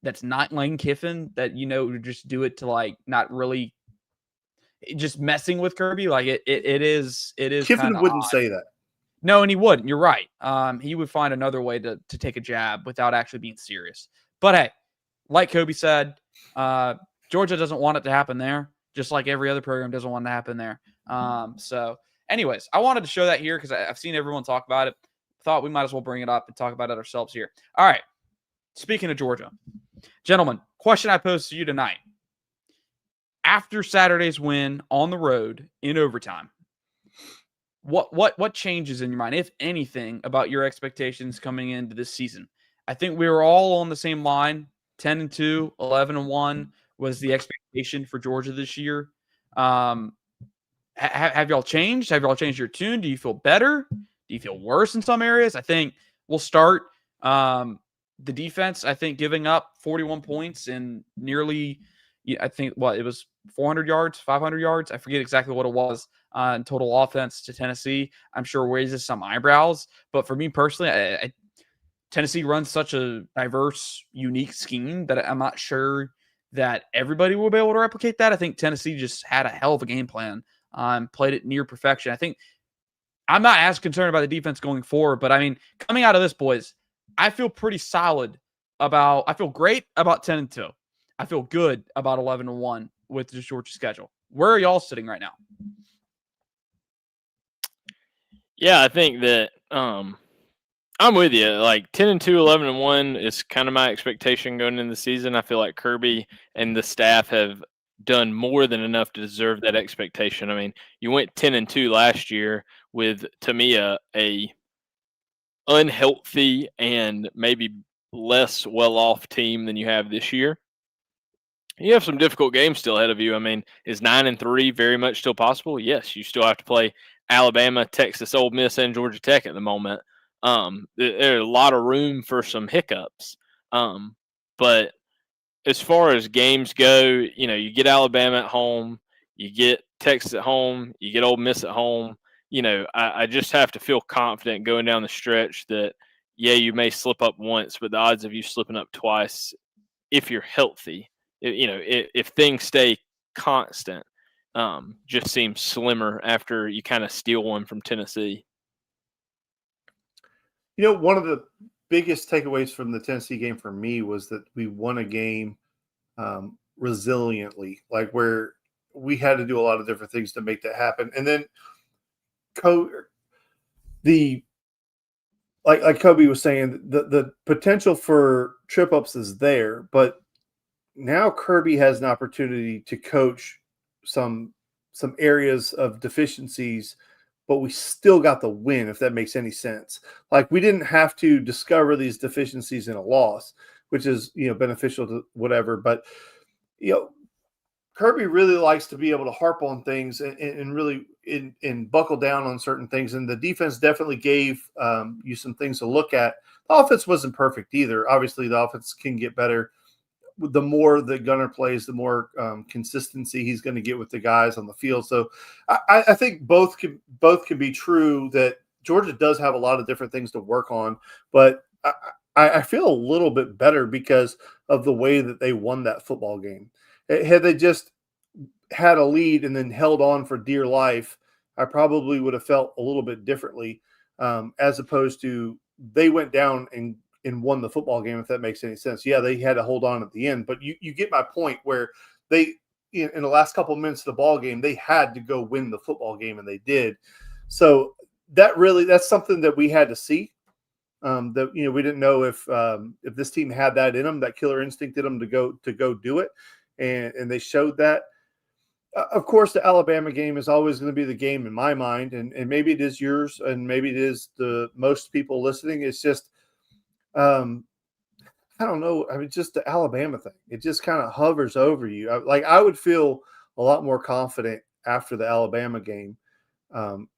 that's not Lane Kiffin, that, would just do it to like not really just messing with Kirby. Like it is. Kiffin wouldn't say that. No, and he wouldn't. You're right. He would find another way to take a jab without actually being serious. But hey, like Kobe said, Georgia doesn't want it to happen there, just like every other program doesn't want it to happen there. So anyways, I wanted to show that here because I've seen everyone talk about it. Thought we might as well bring it up and talk about it ourselves here. All right. Speaking of Georgia, gentlemen, question I posed to you tonight. After Saturday's win on the road in overtime, what changes in your mind, if anything, about your expectations coming into this season? I think we were all on the same line. 10-2, 11-1 was the expectation for Georgia this year. Have y'all changed? Have y'all changed your tune? Do you feel better? Do you feel worse in some areas? I think we'll start the defense, I think, giving up 41 points in nearly, I think, it was 400 yards, 500 yards. I forget exactly what it was. in total offense to Tennessee, I'm sure raises some eyebrows. But for me personally, Tennessee runs such a diverse, unique scheme that I'm not sure that everybody will be able to replicate that. I think Tennessee just had a hell of a game plan, played it near perfection. I think I'm not as concerned about the defense going forward, but I mean, coming out of this, boys, I feel pretty solid I feel great about 10-2. I feel good about 11-1 with the Georgia schedule. Where are y'all sitting right now? Yeah, I think that I'm with you. Like 10-2, 11-1 is kind of my expectation going into the season. I feel like Kirby and the staff have done more than enough to deserve that expectation. I mean, you went 10-2 last year with, to me, a unhealthy and maybe less well-off team than you have this year. You have some difficult games still ahead of you. I mean, is 9-3 very much still possible? Yes, you still have to play Alabama, Texas, Ole Miss, and Georgia Tech at the moment. There's a lot of room for some hiccups. But as far as games go, you get Alabama at home, you get Texas at home, you get Ole Miss at home. I just have to feel confident going down the stretch that, yeah, you may slip up once, but the odds of you slipping up twice, if you're healthy, if things stay constant, just seems slimmer after you kind of steal one from Tennessee. One of the biggest takeaways from the Tennessee game for me was that we won a game resiliently, like where we had to do a lot of different things to make that happen. And then like Kobe was saying, the potential for trip ups is there, but now Kirby has an opportunity to coach some areas of deficiencies, but we still got the win, if that makes any sense. Like, we didn't have to discover these deficiencies in a loss, which is, beneficial to whatever. But, Kirby really likes to be able to harp on things and really and buckle down on certain things. And the defense definitely gave you some things to look at. The offense wasn't perfect either. Obviously, the offense can get better. The more that Gunner plays, the more consistency he's going to get with the guys on the field. So I think both can be true, that Georgia does have a lot of different things to work on, but I feel a little bit better because of the way that they won that football game. Had they just had a lead and then held on for dear life, I probably would have felt a little bit differently, as opposed to they went down and won the football game, if that makes any sense. Yeah, they had to hold on at the end, but you get my point, where they, in the last couple of minutes of the ball game, they had to go win the football game, and they did. So that's something that we had to see. That we didn't know if this team had that in them, that killer instinct in them to go do it, and they showed that. Of course, the Alabama game is always going to be the game in my mind, and maybe it is yours, and maybe it is the most people listening. It's just, I don't know. I mean, just the Alabama thing, it just kind of hovers over you. I would feel a lot more confident after the Alabama game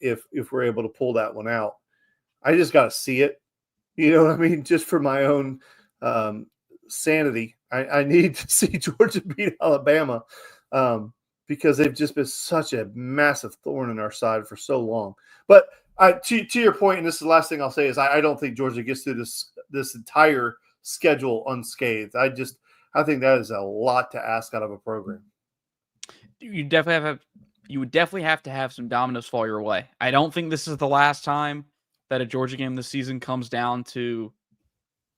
if we're able to pull that one out. I just got to see it. You know what I mean? Just for my own sanity, I need to see Georgia beat Alabama, because they've just been such a massive thorn in our side for so long. But to your point, and this is the last thing I'll say, is I don't think Georgia gets through this entire schedule unscathed. I think that is a lot to ask out of a program. You would definitely have to have some dominoes fall your way. I don't think this is the last time that a Georgia game this season comes down to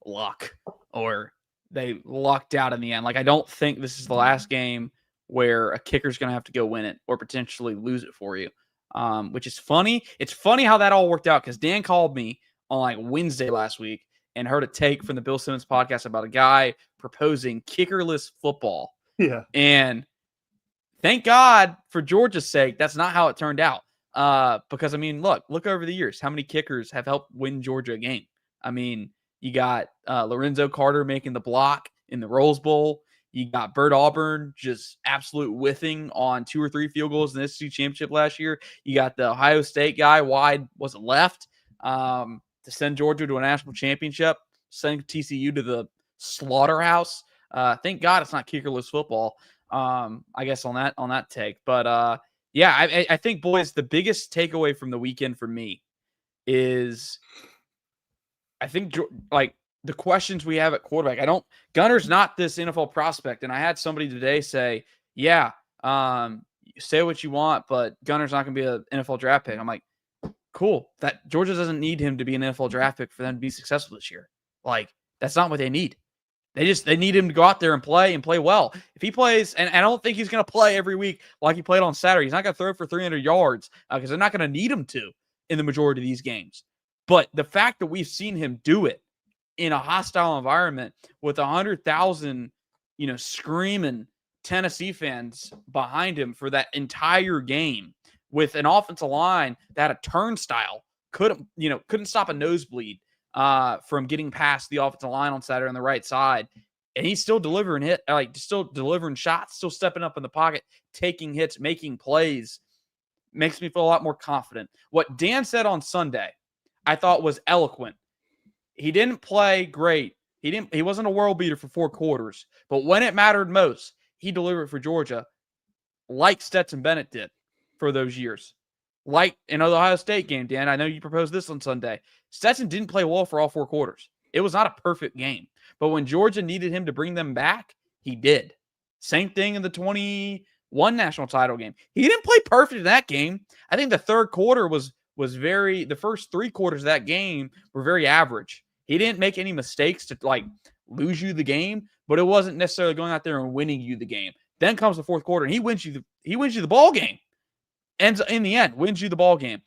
luck or they lucked out in the end. Like, I don't think this is the last game where a kicker's going to have to go win it or potentially lose it for you, which is funny. It's funny how that all worked out, because Dan called me on Wednesday last week and heard a take from the Bill Simmons podcast about a guy proposing kickerless football. Yeah. And thank God, for Georgia's sake, that's not how it turned out. Because, I mean, look over the years, how many kickers have helped win Georgia a game? I mean, you got Lorenzo Carter making the block in the Rose Bowl. You got Bert Auburn just absolute whiffing on 2 or 3 field goals in the SEC championship last year. You got the Ohio State guy wide, wasn't left, to send Georgia to a national championship, send TCU to the slaughterhouse. Thank God it's not kickerless football. I guess on that take. But Yeah, I think, boys, the biggest takeaway from the weekend for me is I think like the questions we have at quarterback. Gunner's not this NFL prospect, and I had somebody today say, "Yeah, say what you want, but Gunner's not going to be an NFL draft pick." I'm like, cool. That Georgia doesn't need him to be an NFL draft pick for them to be successful this year. Like, that's not what they need. They need him to go out there and play well. If he plays, and I don't think he's going to play every week like he played on Saturday. He's not going to throw for 300 yards because they're not going to need him to in the majority of these games. But the fact that we've seen him do it in a hostile environment with 100,000, screaming Tennessee fans behind him for that entire game, with an offensive line that had a turnstile couldn't stop a nosebleed from getting past the offensive line on Saturday on the right side. And he's still delivering still delivering shots, still stepping up in the pocket, taking hits, making plays. Makes me feel a lot more confident. What Dan said on Sunday, I thought was eloquent. He didn't play great. He wasn't a world beater for 4 quarters, but when it mattered most, he delivered for Georgia like Stetson Bennett did for those years. Like in the Ohio State game, Dan, I know you proposed this on Sunday. Stetson didn't play well for all 4 quarters. It was not a perfect game. But when Georgia needed him to bring them back, he did. Same thing in the 21 national title game. He didn't play perfect in that game. I think the third quarter was the first 3 quarters of that game were very average. He didn't make any mistakes to lose you the game, but it wasn't necessarily going out there and winning you the game. Then comes the fourth quarter, and he wins you the ball game. Ends in the end, wins you the ball game.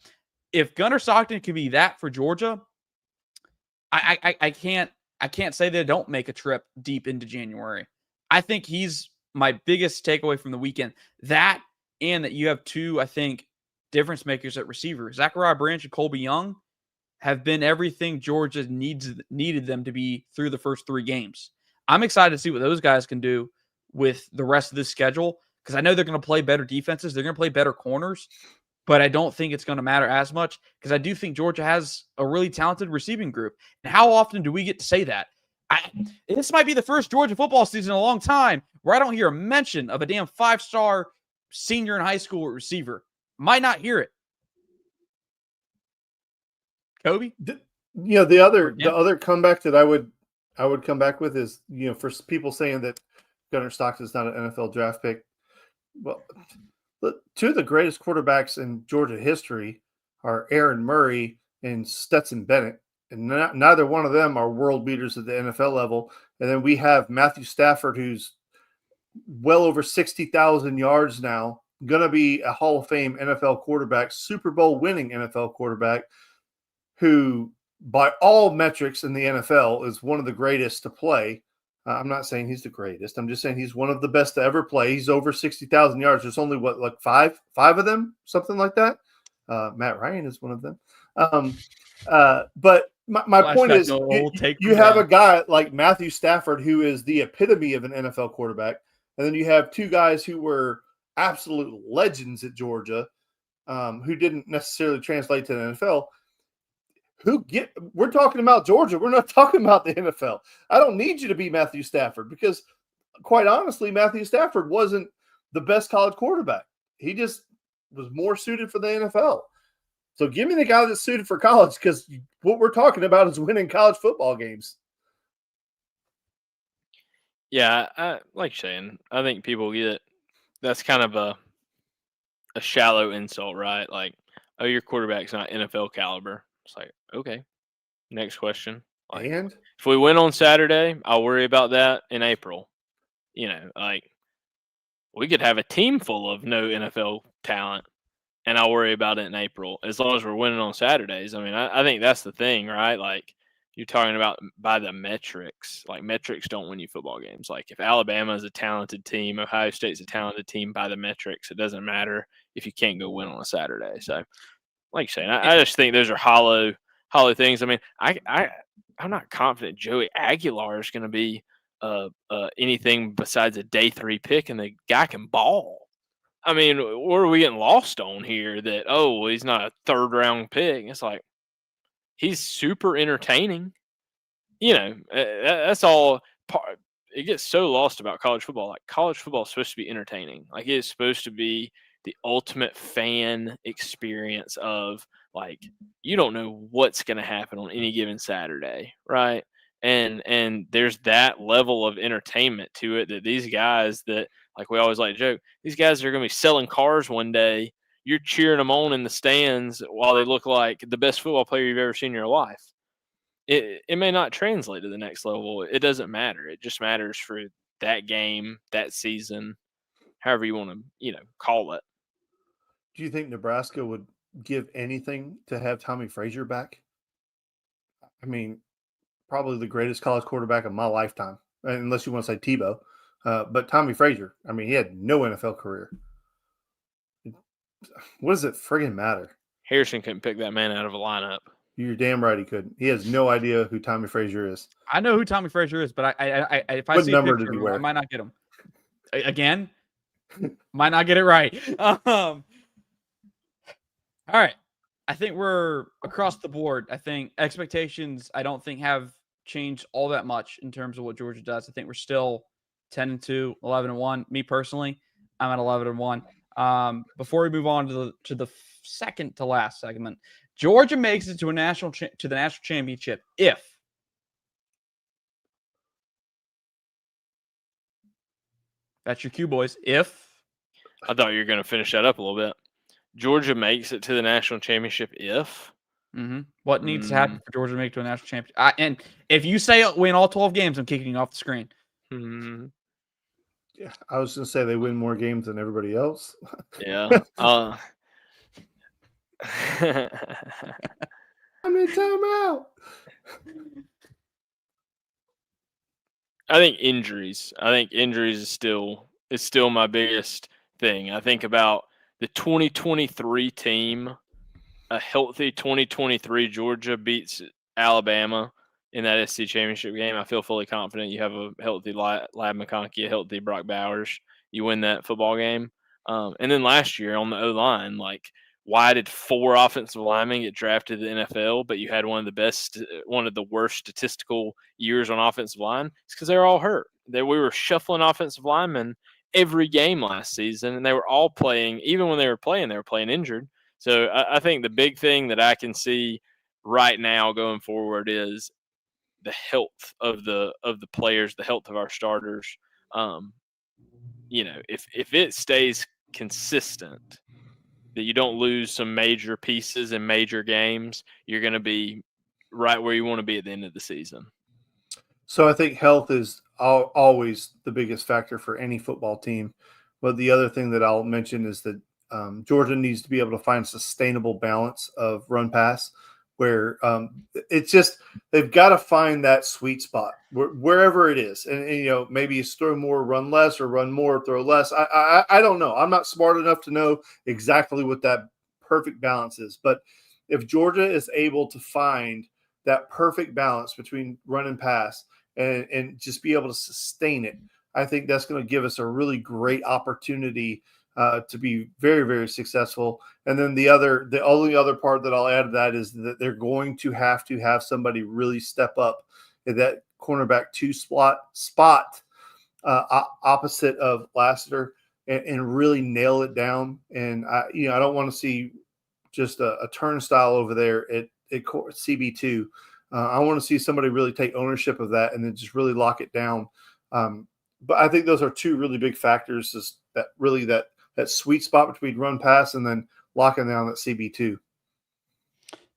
If Gunnar Stockton can be that for Georgia, I can't say they don't make a trip deep into January. I think he's my biggest takeaway from the weekend. That, and that you have 2, I think, difference makers at receiver. Zachariah Branch and Colby Young have been everything Georgia needed them to be through the first 3 games. I'm excited to see what those guys can do with the rest of this schedule, because I know they're going to play better defenses. They're going to play better corners, but I don't think it's going to matter as much, because I do think Georgia has a really talented receiving group. And how often do we get to say that? This might be the first Georgia football season in a long time where I don't hear a mention of a damn 5-star senior in high school receiver. Might not hear it. Kobe? The other comeback that I would come back with is, for people saying that Gunnar Stockton is not an NFL draft pick. Well, 2 of the greatest quarterbacks in Georgia history are Aaron Murray and Stetson Bennett, and neither one of them are world beaters at the NFL level. And then we have Matthew Stafford, who's well over 60,000 yards now, going to be a Hall of Fame NFL quarterback, Super Bowl winning NFL quarterback, who by all metrics in the NFL is one of the greatest to play. I'm not saying he's the greatest. I'm just saying he's one of the best to ever play. He's over 60,000 yards. There's only five of them, something like that. Matt Ryan is one of them. But my point is, you have a guy like Matthew Stafford, who is the epitome of an NFL quarterback. And then you have 2 guys who were absolute legends at Georgia, who didn't necessarily translate to the NFL. We're talking about Georgia. We're not talking about the NFL. I don't need you to be Matthew Stafford, because quite honestly, Matthew Stafford wasn't the best college quarterback. He just was more suited for the NFL. So give me the guy that's suited for college, because what we're talking about is winning college football games. Yeah, like Shane, I think people get that's kind of a shallow insult, right? Like, oh, your quarterback's not NFL caliber. It's like, okay, next question. Like, And if we win on Saturday, I'll worry about that in April. We could have a team full of no NFL talent, and I'll worry about it in April, as long as we're winning on Saturdays. I mean, I think that's the thing, right? Like, you're talking about by the metrics. Like, metrics don't win you football games. Like, if Alabama is a talented team, Ohio State's a talented team by the metrics, it doesn't matter if you can't go win on a Saturday. So, like you're saying, I just think those are hollow things. I mean, I'm not confident Joey Aguilar is going to be anything besides a day 3 pick, and the guy can ball. I mean, what are we getting lost on here? That, he's not a 3rd round pick. It's like, he's super entertaining. That's all. It gets so lost about college football. Like, college football is supposed to be entertaining. Like, it's supposed to be the ultimate fan experience of, like, you don't know what's going to happen on any given Saturday, right? And there's that level of entertainment to it that these guys that, like we always like to joke, these guys are going to be selling cars one day. You're cheering them on in the stands while they look like the best football player you've ever seen in your life. It may not translate to the next level. It doesn't matter. It just matters for that game, that season, however you want to, call it. Do you think Nebraska would give anything to have Tommy Frazier back? I mean, probably the greatest college quarterback of my lifetime, unless you want to say Tebow. But Tommy Frazier, I mean, he had no NFL career. What does it friggin' matter? Harrison couldn't pick that man out of a lineup. You're damn right he couldn't. He has no idea who Tommy Frazier is. I know who Tommy Frazier is, but I if I What see number a did picture, he wear? I might not get him. Again, might not get it right. All right. I think we're across the board. I think expectations, I don't think have changed all that much in terms of what Georgia does. I think we're still 10-2, 11-1. Me personally, I'm at 11-1. Before we move on to the second to last segment, Georgia makes it to the national championship if that's your cue, boys. If I thought you were going to finish that up a little bit. Georgia makes it to the national championship if. What needs to happen for Georgia to make it to a national championship? And if you say win all 12 games, I'm kicking you off the screen. Yeah, I was going to say they win more games than everybody else. Yeah. I'm in timeout. I think injuries is still my biggest thing. I think about the 2023 team. A healthy 2023 Georgia beats Alabama in that SC championship game. I feel fully confident. You have a healthy Ladd McConkey, a healthy Brock Bowers. You win that football game. And then last year on the O-line, like, why did 4 offensive linemen get drafted to the NFL, but you had one of the worst statistical years on offensive line? It's because they were all hurt. We were shuffling offensive linemen every game last season, and they were all playing. Even when they were playing injured. So I think the big thing that I can see right now going forward is the health of the players, the health of our starters. If it stays consistent, that you don't lose some major pieces in major games, you're going to be right where you want to be at the end of the season. So I think health is always the biggest factor for any football team. But the other thing that I'll mention is that Georgia needs to be able to find sustainable balance of run pass where it's just they've got to find that sweet spot wherever it is. And maybe it's throw more, run less, or run more, throw less. I don't know. I'm not smart enough to know exactly what that perfect balance is. But if Georgia is able to find that perfect balance between run and pass and just be able to sustain it, I think that's going to give us a really great opportunity to be very, very successful. And then the only other part that I'll add to that is that they're going to have somebody really step up in that cornerback 2 spot opposite of Lassiter and really nail it down. And I don't want to see just a turnstile over there at CB2. I want to see somebody really take ownership of that and then just really lock it down. But I think those are 2 really big factors, is that sweet spot between run pass and then locking down that CB2.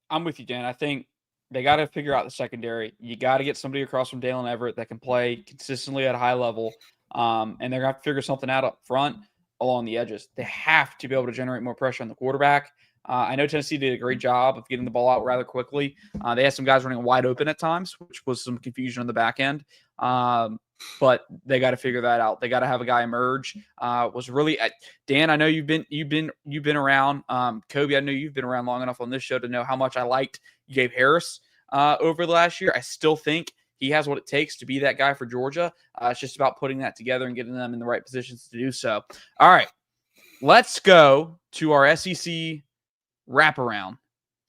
I'm with you, Dan. I think they got to figure out the secondary. You got to get somebody across from Dalen Everett that can play consistently at a high level. And they're going to have to figure something out up front along the edges. They have to be able to generate more pressure on the quarterback. I know Tennessee did a great job of getting the ball out rather quickly. They had some guys running wide open at times, which was some confusion on the back end. But they got to figure that out. They got to have a guy emerge. Was really Dan. I know you've been around. Kobe, I know you've been around long enough on this show to know how much I liked Gabe Harris over the last year. I still think he has what it takes to be that guy for Georgia. It's just about putting that together and getting them in the right positions to do so. All right, let's go to our SEC wraparound.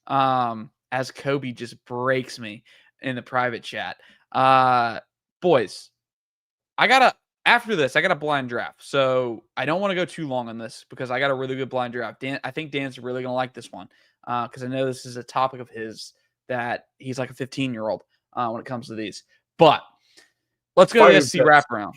As Kobe just breaks me in the private chat. Boys, I after this, I got a blind draft. So I don't want to go too long on this because I got a really good blind draft. I think Dan's really going to like this one because I know this is a topic of his that he's like a 15-year-old when it comes to these. But let's go to the SC wraparound.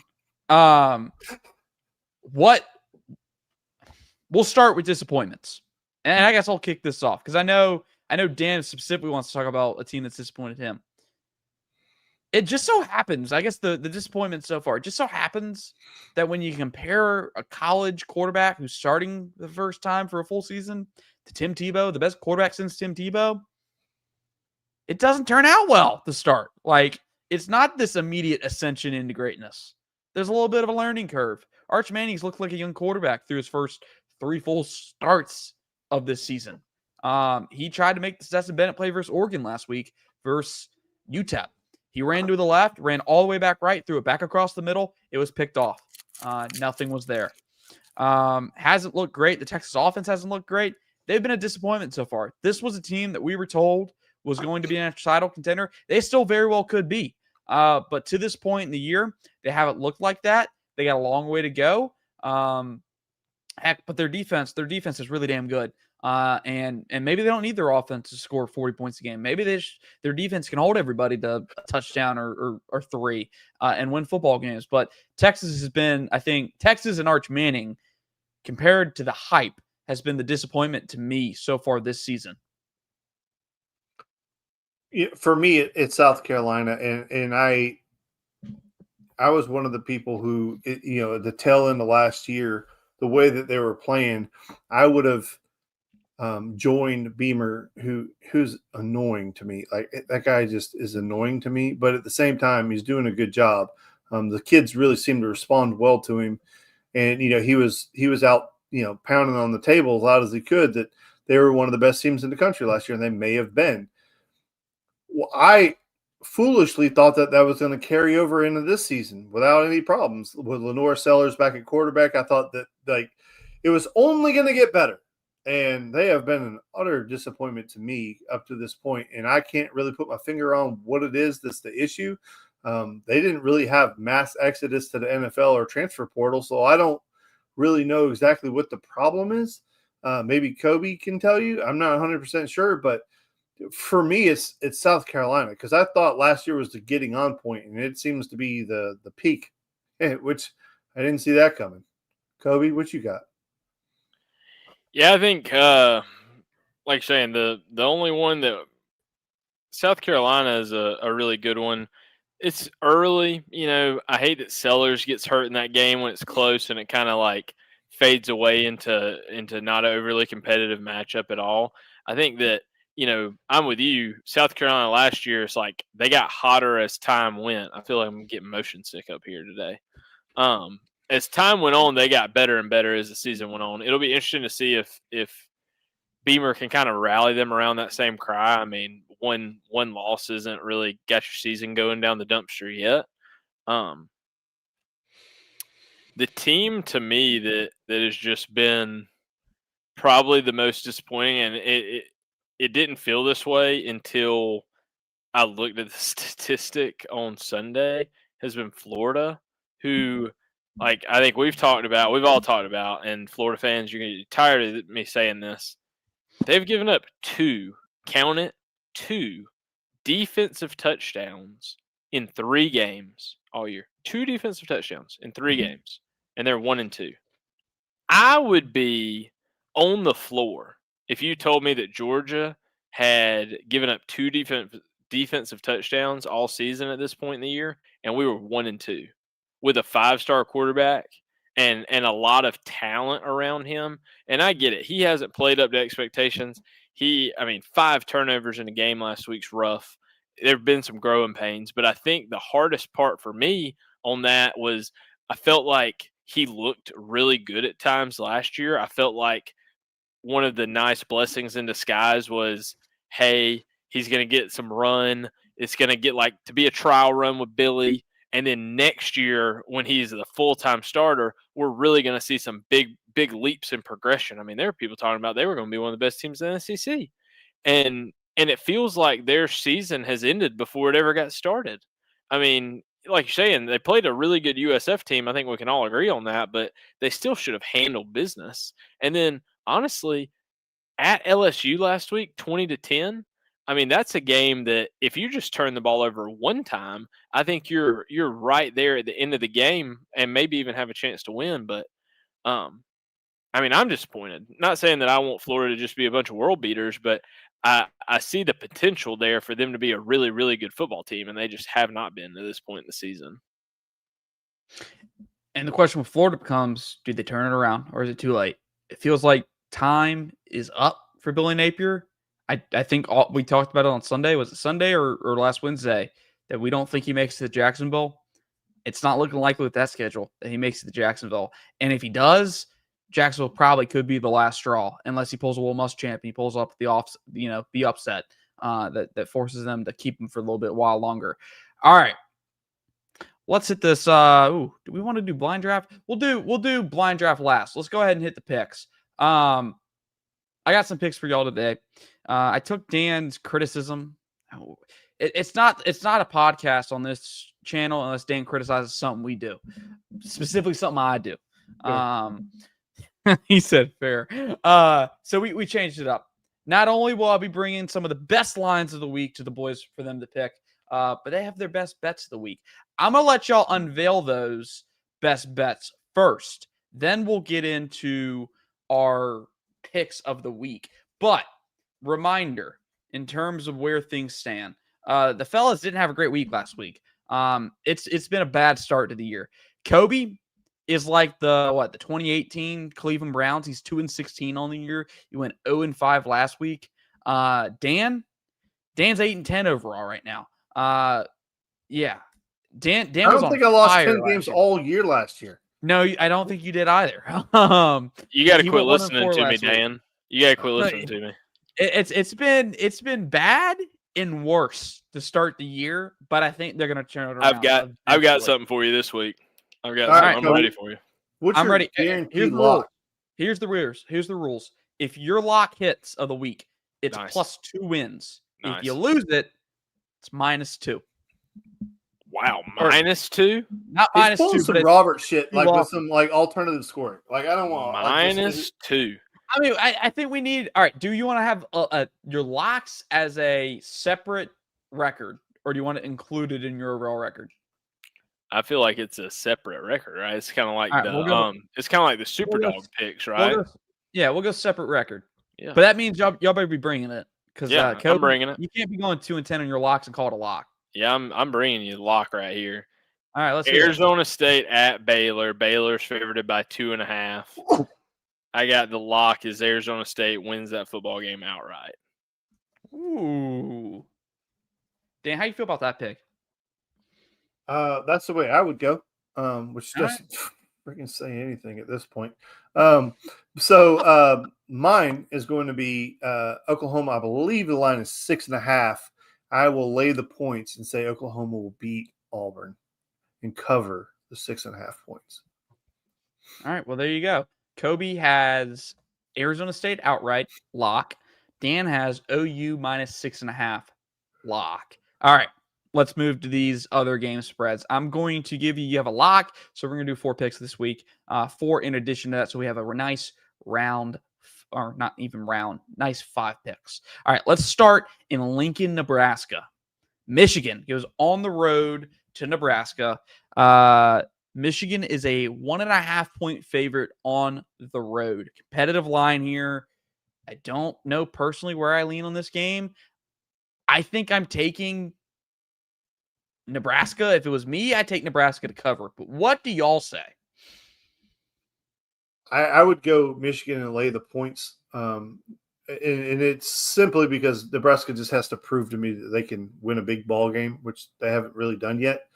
We'll start with disappointments. And I guess I'll kick this off because I know Dan specifically wants to talk about a team that's disappointed him. It just so happens, I guess the disappointment so far, it just so happens that when you compare a college quarterback who's starting the first time for a full season to Tim Tebow, the best quarterback since Tim Tebow, it doesn't turn out well to start. Like, it's not this immediate ascension into greatness. There's a little bit of a learning curve. Arch Manning's looked like a young quarterback through his first 3 full starts of this season. He tried to make the Stetson Bennett play versus Oregon last week versus UTEP. He ran to the left, ran all the way back right, threw it back across the middle. It was picked off. Nothing was there. Hasn't looked great. The Texas offense hasn't looked great. They've been a disappointment so far. This was a team that we were told was going to be an title contender. They still very well could be. But to this point in the year, they haven't looked like that. They got a long way to go. But their defense is really damn good. And maybe they don't need their offense to score 40 points a game. Maybe their defense can hold everybody to a touchdown or 3 and win football games. But Texas has been, I think, Texas and Arch Manning, compared to the hype, has been the disappointment to me so far this season. Yeah, for me, it's South Carolina, and I was one of the people who, the tail end of last year, the way that they were playing, I would have joined Beamer, who's annoying to me. Like, that guy just is annoying to me, but at the same time, he's doing a good job. The kids really seem to respond well to him, and he was out, pounding on the table as loud as he could that they were one of the best teams in the country last year, and they may have been. Well, I foolishly thought that was going to carry over into this season without any problems. With Lenore Sellers back at quarterback, I thought that it was only going to get better. And they have been an utter disappointment to me up to this point. And I can't really put my finger on what it is that's the issue. They didn't really have mass exodus to the NFL or transfer portal, so I don't really know exactly what the problem is. Maybe Kobe can tell you. I'm not 100% sure, but for me, it's South Carolina, because I thought last year was the getting on point, and it seems to be the peak, which I didn't see that coming. Kobe, what you got? Yeah, I think, like saying, the only one that South Carolina is a really good one. It's early, I hate that Sellers gets hurt in that game when it's close and it kind of like fades away into not an overly competitive matchup at all. I think that, I'm with you. South Carolina last year, it's like they got hotter as time went. I feel like I'm getting motion sick up here today. As time went on, they got better and better as the season went on. It'll be interesting to see if Beamer can kind of rally them around that same cry. I mean, one loss isn't really got your season going down the dumpster yet. The team to me that has just been probably the most disappointing, and it didn't feel this way until I looked at the statistic on Sunday, has been Florida, who, like, I think we've all talked about, and Florida fans, you're going to get tired of me saying this. They've given up 2 defensive touchdowns in 3 games all year. 2 defensive touchdowns in 3 games, and they're 1-2. I would be on the floor if you told me that Georgia had given up 2 defensive touchdowns all season at this point in the year, and we were 1-2 with a 5-star quarterback and a lot of talent around him. And I get it. He hasn't played up to expectations. 5 turnovers in a game last week's rough. There have been some growing pains, but I think the hardest part for me on that was I felt like he looked really good at times last year. I felt like one of the nice blessings in disguise was, hey, he's going to get some run. It's going to get to be a trial run with Billy. And then next year, when he's the full-time starter, we're really going to see some big leaps in progression. I mean, there were people talking about they were going to be one of the best teams in the SEC. And it feels like their season has ended before it ever got started. I mean, like you're saying, they played a really good USF team. I think we can all agree on that, but they still should have handled business. And then, honestly, at LSU last week, 20-10. I mean, that's a game that if you just turn the ball over one time, I think you're right there at the end of the game and maybe even have a chance to win. But I mean, I'm disappointed. Not saying that I want Florida to just be a bunch of world beaters, but I see the potential there for them to be a really, really good football team, and they just have not been to this point in the season. And the question with Florida becomes, do they turn it around or is it too late? It feels like time is up for Billy Napier. I think we talked about it on Sunday. Was it Sunday or last Wednesday that we don't think he makes it to Jacksonville? It's not looking likely with that schedule that he makes it to Jacksonville. And if he does, Jacksonville probably could be the last straw unless he pulls a Will Muschamp and he pulls up the upset that forces them to keep him for a little bit while longer. All right. Let's hit this. Do we want to do blind draft? We'll do blind draft last. Let's go ahead and hit the picks. I got some picks for y'all today. I took Dan's criticism. It's not a podcast on this channel unless Dan criticizes something we do, specifically something I do. He said fair. So we changed it up. Not only will I be bringing some of the best lines of the week to the boys for them to pick, but they have their best bets of the week. I'm going to let y'all unveil those best bets first. Then we'll get into our picks of the week. But reminder, in terms of where things stand, the fellas didn't have a great week last week. It's been a bad start to the year. Kobe is like the 2018 Cleveland Browns. He's 2-16 on the year. He went 0-5 last week. Dan's 8-10 overall right now. Yeah. Dan I was don't on think I lost fire 10 games year. all year last year. No, I don't think you did either. You got to he quit went 1-4 listening to me, last week. Dan. You got to quit listening to me. It's been bad and worse to start the year, but I think they're going to turn it around. I've got something for you this week. I've got All something. right, I'm Kobe. ready for you. What's I'm your ready. guaranteed lock? Here's the rules. If your lock hits of the week, it's Nice. +2 wins. Nice. If you lose it, it's -2. Wow, -2? Not He's -2, pulling but some it's Robert shit, like lost. with some like alternative scoring. Like I don't want -2. I mean, I think we need. All right. Do you want to have your locks as a separate record, or do you want to include it in your overall record? I feel like it's a separate record, right? It's kind of like it's kind of like the Superdog picks, right? We'll go separate record. Yeah. But that means y'all better be bringing it because I'm bringing it. You can't be going 2-10 on your locks and call it a lock. Yeah, I'm bringing you the lock right here. All right, let's hear it. Arizona State at Baylor. Baylor's favored by 2.5. I got the lock is Arizona State wins that football game outright. Ooh. Dan, how you feel about that pick? That's the way I would go. Which doesn't freaking say anything at this point. Mine is going to be Oklahoma. I believe the line is 6.5. I will lay the points and say Oklahoma will beat Auburn and cover the 6.5 points. All right. Well, there you go. Kobe has Arizona State outright lock. Dan has OU -6.5 lock. All right. Let's move to these other game spreads. I'm going to give you have a lock. So we're going to do 4 picks this week. 4 in addition to that. So we have a nice round, or not even round, nice 5 picks. All right. Let's start in Lincoln, Nebraska. Michigan goes on the road to Nebraska. Michigan is a 1.5 point favorite on the road. Competitive line here. I don't know personally where I lean on this game. I think I'm taking Nebraska. If it was me, I'd take Nebraska to cover. But what do y'all say? I would go Michigan and lay the points. And it's simply because Nebraska just has to prove to me that they can win a big ball game, which they haven't really done yet.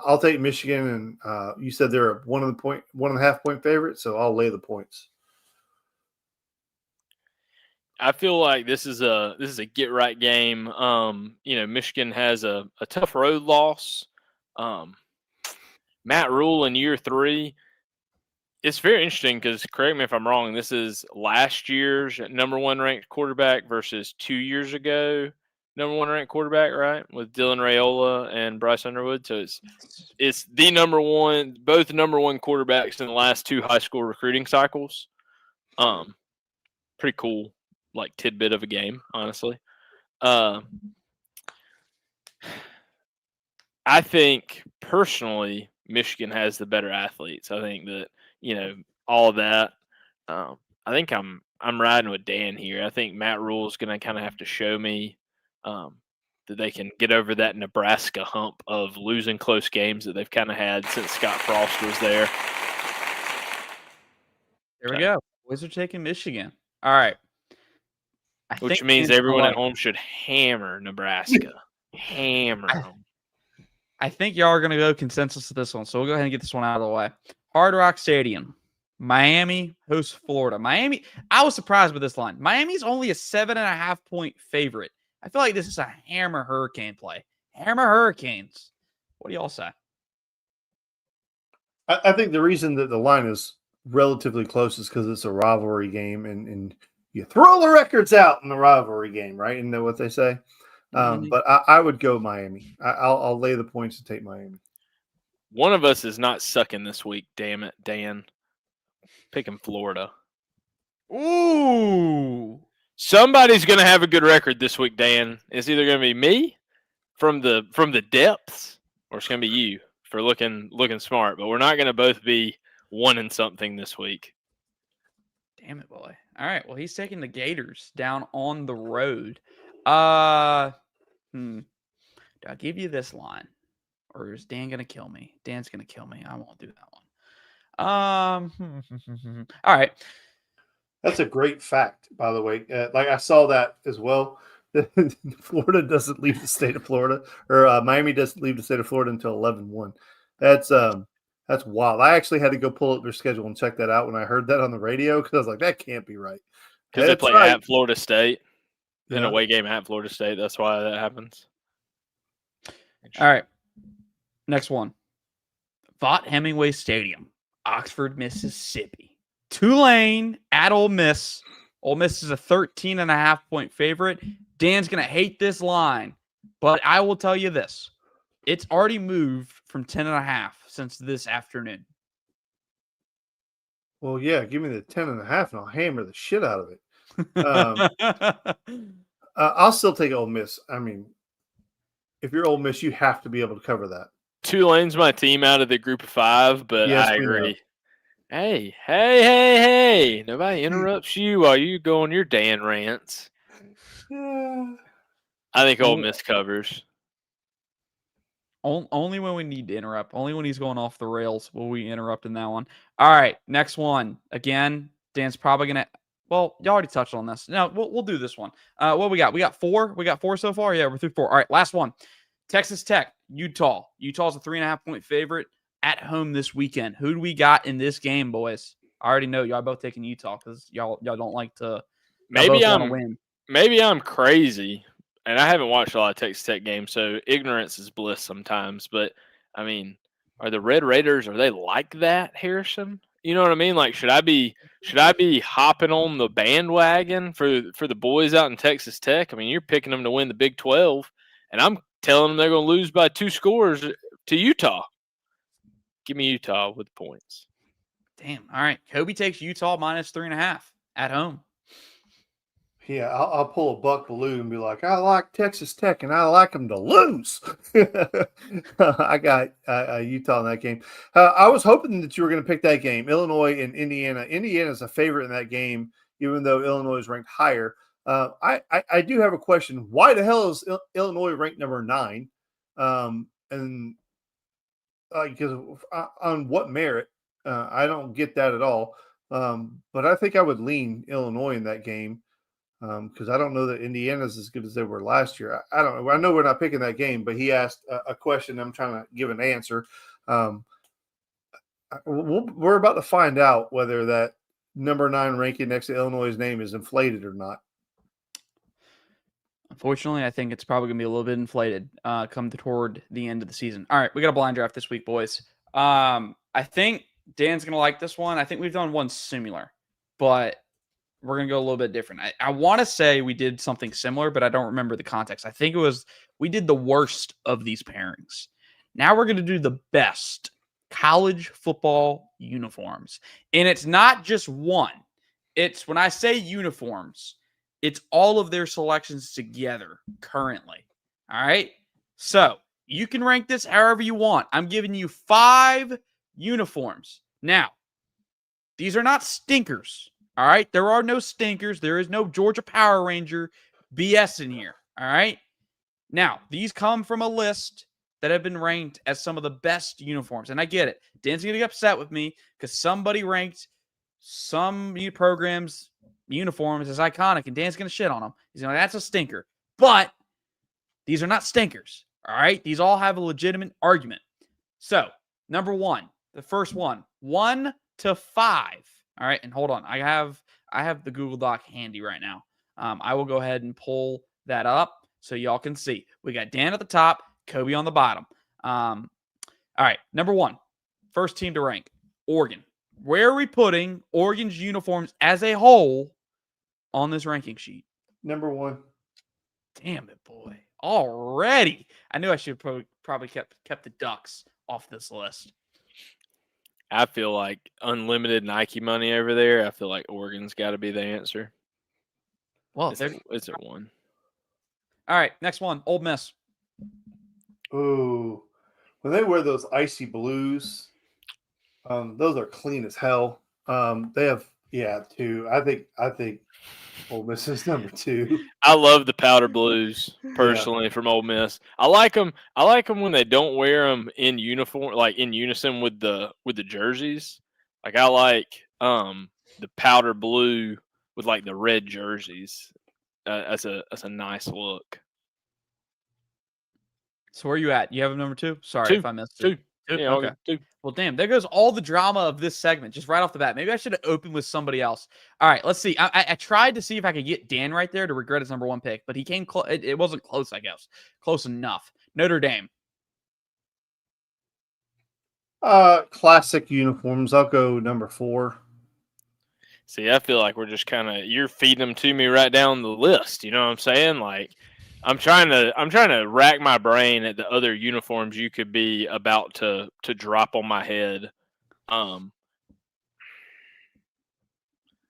I'll take Michigan, and you said they're a 1.5 point favorite, so I'll lay the points. I feel like this is a get right game. Michigan has a tough road loss. Matt Rule in year 3. It's very interesting because, correct me if I'm wrong, this is last year's #1 ranked quarterback versus 2 years ago number one ranked quarterback, right? With Dylan Raiola and Bryce Underwood. So it's the number one, both number one quarterbacks in the last 2 high school recruiting cycles. Pretty cool, like tidbit of a game, honestly. I think personally, Michigan has the better athletes. I think that all of that. I think I'm riding with Dan here. I think Matt Rule's going to kind of have to show me that they can get over that Nebraska hump of losing close games that they've kind of had since Scott Frost was there. There we go. Boys are taking Michigan. All right. Which means everyone at home should hammer Nebraska. Hammer them. I think y'all are going to go consensus to this one, so we'll go ahead and get this one out of the way. Hard Rock Stadium. Miami hosts Florida. Miami, I was surprised with this line. Miami's only a 7.5-point favorite. I feel like this is a hammer Hurricane play. Hammer Hurricanes. What do y'all say? I think the reason that the line is relatively close is because it's a rivalry game, and you throw the records out in the rivalry game, right? Isn't that what they say? But I would go Miami. I'll lay the points to take Miami. One of us is not sucking this week, damn it, Dan. Picking Florida. Ooh. Somebody's going to have a good record this week, Dan. It's either going to be me from the depths, or it's going to be you for looking smart. But we're not going to both be 1-something this week. Damn it, boy. All right. Well, he's taking the Gators down on the road. Do I give you this line, or is Dan gonna kill me? Dan's gonna kill me. I won't do that one. All right. That's a great fact, by the way. Like I saw that as well. Florida doesn't leave the state of Florida, or Miami doesn't leave the state of Florida until 11-1. That's wild. I actually had to go pull up their schedule and check that out when I heard that on the radio, because I was like, that can't be right. Because they play at Florida State. Yeah. An away game at Florida State. That's why that happens. All right. Next one. Vaught Hemingway Stadium, Oxford, Mississippi. Tulane at Ole Miss. Ole Miss is a 13.5-point favorite. Dan's going to hate this line, but I will tell you this. It's already moved from 10.5 since this afternoon. Well, yeah, give me the 10.5 and I'll hammer the shit out of it. I'll still take Ole Miss. I mean, if you're Ole Miss, you have to be able to cover that. Tulane's my team out of the group of 5, but yes, I agree. Hey. Nobody interrupts you while you go on your Dan rants. I think Ole Miss covers. Only when we need to interrupt. Only when he's going off the rails will we interrupt in that one. All right, next one. Again, Dan's probably going to – well, you already touched on this. No, we'll do this one. What we got? We got 4? We got 4 so far? Yeah, we're through 4. All right, last one. Texas Tech, Utah. Utah's a 3.5-point favorite at home this weekend. Who do we got in this game, boys? I already know y'all both taking Utah because y'all don't like to – Maybe win. Maybe I'm crazy. And I haven't watched a lot of Texas Tech games, so ignorance is bliss sometimes. But, I mean, are the Red Raiders, are they like that, Harrison? You know what I mean? Like, should I be hopping on the bandwagon for the boys out in Texas Tech? I mean, you're picking them to win the Big 12, and I'm telling them they're going to lose by 2 scores to Utah. Give me Utah with points. Damn. All right. Kobe takes Utah minus 3.5 at home. Yeah, I'll pull a Buck Belue and be like, I like Texas Tech, and I like them to lose. I got Utah in that game. I was hoping that you were going to pick that game, Illinois and Indiana. Indiana's a favorite in that game, even though Illinois is ranked higher. I do have a question. Why the hell is Illinois ranked number 9? And because on what merit? I don't get that at all. But I think I would lean Illinois in that game. Because I don't know that Indiana's as good as they were last year. I don't know. I know we're not picking that game, but he asked a question. I'm trying to give an answer. We're about to find out whether that number 9 ranking next to Illinois' name is inflated or not. Unfortunately, I think it's probably going to be a little bit inflated come toward the end of the season. All right, we got a blind draft this week, boys. I think Dan's going to like this one. I think we've done one similar, but we're going to go a little bit different. I want to say we did something similar, but I don't remember the context. I think it was we did the worst of these pairings. Now we're going to do the best college football uniforms. And it's not just one. It's when I say uniforms, it's all of their selections together currently. All right. So you can rank this however you want. I'm giving you 5 uniforms. Now, these are not stinkers. All right. There are no stinkers. There is no Georgia Power Ranger BS in here. All right. Now, these come from a list that have been ranked as some of the best uniforms. And I get it. Dan's going to get upset with me because somebody ranked some programs' uniforms as iconic, and Dan's going to shit on them. He's going to that's a stinker. But these are not stinkers. All right. These all have a legitimate argument. So, number 1, the first one, 1 to 5. All right, and hold on. I have the Google Doc handy right now. I will go ahead and pull that up so y'all can see. We got Dan at the top, Kobe on the bottom. All right, number 1, first team to rank, Oregon. Where are we putting Oregon's uniforms as a whole on this ranking sheet? Number 1. Damn it, boy. Already. I knew I should probably kept the Ducks off this list. I feel like unlimited Nike money over there. I feel like Oregon's got to be the answer. Well, it's a 1. All right, next one, Ole Miss. Ooh, when they wear those icy blues, those are clean as hell. They have 2. I think Ole Miss is number 2. I love the powder blues personally from Ole Miss. I like them. I like them when they don't wear them in uniform, like in unison with the jerseys. Like I like the powder blue with like the red jerseys. That's a nice look. So where are you at? You have a number 2? Sorry if I missed it. 2. Yeah, Okay. 2. Well, damn, there goes all the drama of this segment just right off the bat. Maybe I should have opened with somebody else. All right, let's see. I tried to see if I could get Dan right there to regret his number 1 pick, but he came close. It wasn't close, I guess. Close enough. Notre Dame. Classic uniforms. I'll go number 4. See, I feel like we're just kind of you're feeding them to me right down the list. You know what I'm saying? Like I'm trying to rack my brain at the other uniforms you could be about to drop on my head. I'm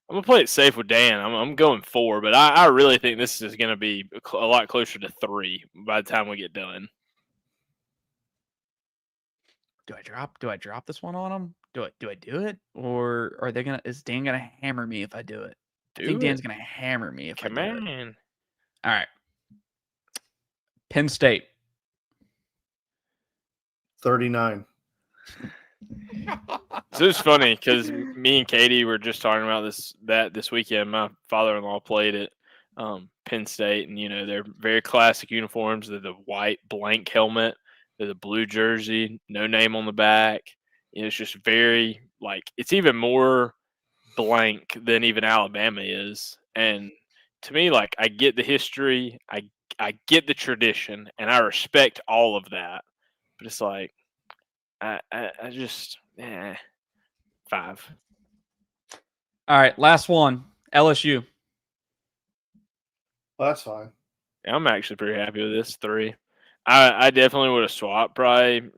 gonna play it safe with Dan. I'm going 4, but I really think this is gonna be a lot closer to 3 by the time we get done. Do I drop this one on them? Do I do it? Or are they is Dan gonna hammer me if I do it? I think Dan's gonna hammer me if I do it. Come on. All right. Penn State. 39. So it's funny because me and Katie were just talking about this weekend. My father-in-law played at Penn State, and they're very classic uniforms. They're the white blank helmet, they're the blue jersey, no name on the back. It's just very it's even more blank than even Alabama is. And to me, I get the history, I get the tradition, and I respect all of that. But it's I just 5. All right, last one. LSU. Well, that's fine. Yeah, I'm actually pretty happy with this 3. I definitely would have swapped probably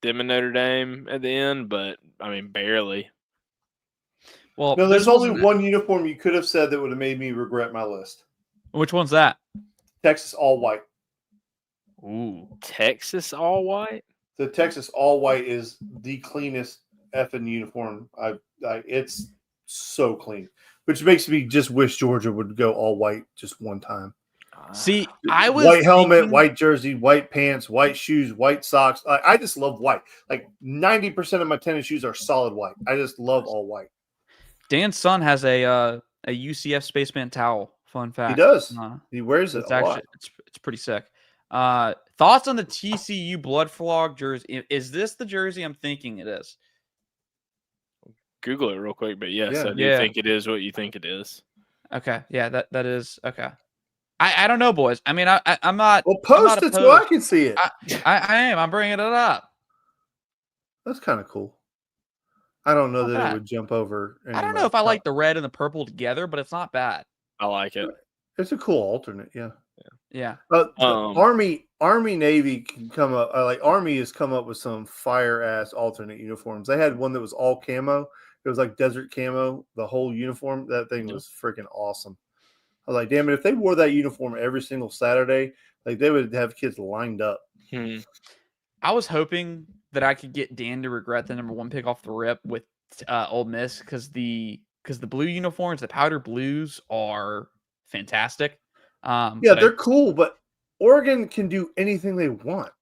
them and Notre Dame at the end, but I mean barely. Well, no, there's only one uniform you could have said that would have made me regret my list. Which one's that? Texas all white. Ooh, Texas all white. The Texas all white is the cleanest effing uniform. It's so clean, which makes me just wish Georgia would go all white just one time. See, I was white helmet, white jersey, white pants, white shoes, white socks. I just love white. 90% of my tennis shoes are solid white. I just love all white. Dan's son has a UCF Spaceman towel. Fun fact. He does. He wears it. It's pretty sick. Thoughts on the TCU blood flog jersey? Is this the jersey I'm thinking it is? Google it real quick, but yes, I do think it is what you think it is. Okay, yeah, that is okay. I don't know, boys. I mean, I'm not. Well, post it so I can see it. I am. I'm bringing it up. That's kind of cool. I don't know Not that bad. it would jump over. I don't know if I like the red and the purple together, but it's not bad. I like it. It's a cool alternate, yeah. Yeah. Army Navy can come up. Like Army has come up with some fire ass alternate uniforms. They had one that was all camo. It was like desert camo. The whole uniform. That thing was freaking awesome. I was like, damn it! If they wore that uniform every single Saturday, like they would have kids lined up. I was hoping that I could get Dan to regret the number 1 pick off the rip with Ole Miss because the blue uniforms, the powder blues, are fantastic. Yeah, they're cool, but Oregon can do anything they want.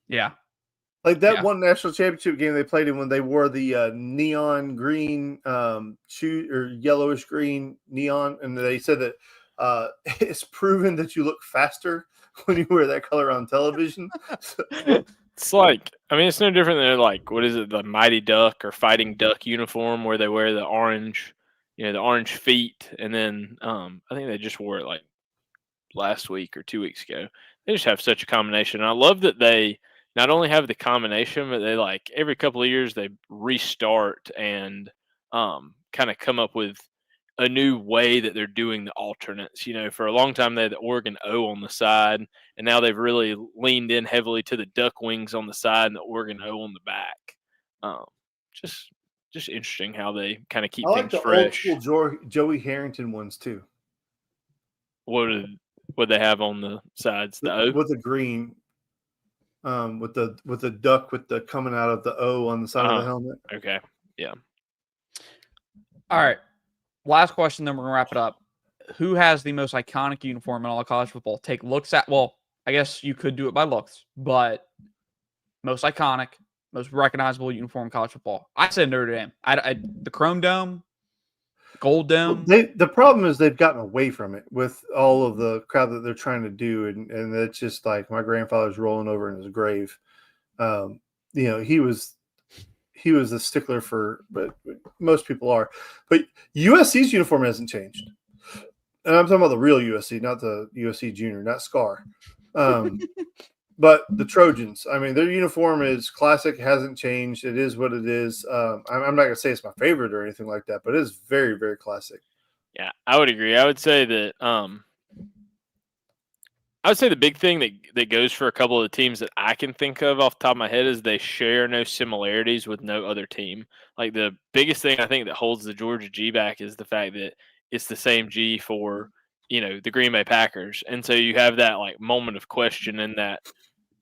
Yeah. Like that one national championship game they played in when they wore the neon green shoe or yellowish green neon, and they said that it's proven that you look faster when you wear that color on television. It's like, I mean, it's no different than like, what is it, the Mighty Duck or Fighting Duck uniform where they wear the orange, the orange feet, and then I think they just wore it like last week or 2 weeks ago. They just have such a combination. And I love that they not only have the combination, but they like every couple of years they restart and kind of come up with a new way that they're doing the alternates. For a long time they had the Oregon O on the side, and now they've really leaned in heavily to the duck wings on the side and the Oregon O on the back. Just interesting how they kind of keep things fresh. I like the old school Joey Harrington ones too. What they have on the sides? The O with the green, with the duck with the coming out of the O on the side of the helmet. Okay, yeah. All right. Last question, then we're gonna wrap it up. Who has the most iconic uniform in all of college football? Take looks at. Well, I guess you could do it by looks, but most iconic, most recognizable uniform in college football. I said Notre Dame. The Chrome Dome, Gold Dome. The problem is they've gotten away from it with all of the crowd that they're trying to do, and it's just like my grandfather's rolling over in his grave. He was a stickler for, but most people are. But USC's uniform hasn't changed, and I'm talking about the real USC, not the USC Junior, not Scar. But the Trojans, I mean, their uniform is classic, hasn't changed. It is what it is. I'm not going to say it's my favorite or anything like that, but it is very, very classic. Yeah, I would agree. I would say that the big thing that goes for a couple of the teams that I can think of off the top of my head is they share no similarities with no other team. Like the biggest thing I think that holds the Georgia G back is the fact that it's the same G for, the Green Bay Packers. And so you have that like moment of question, and that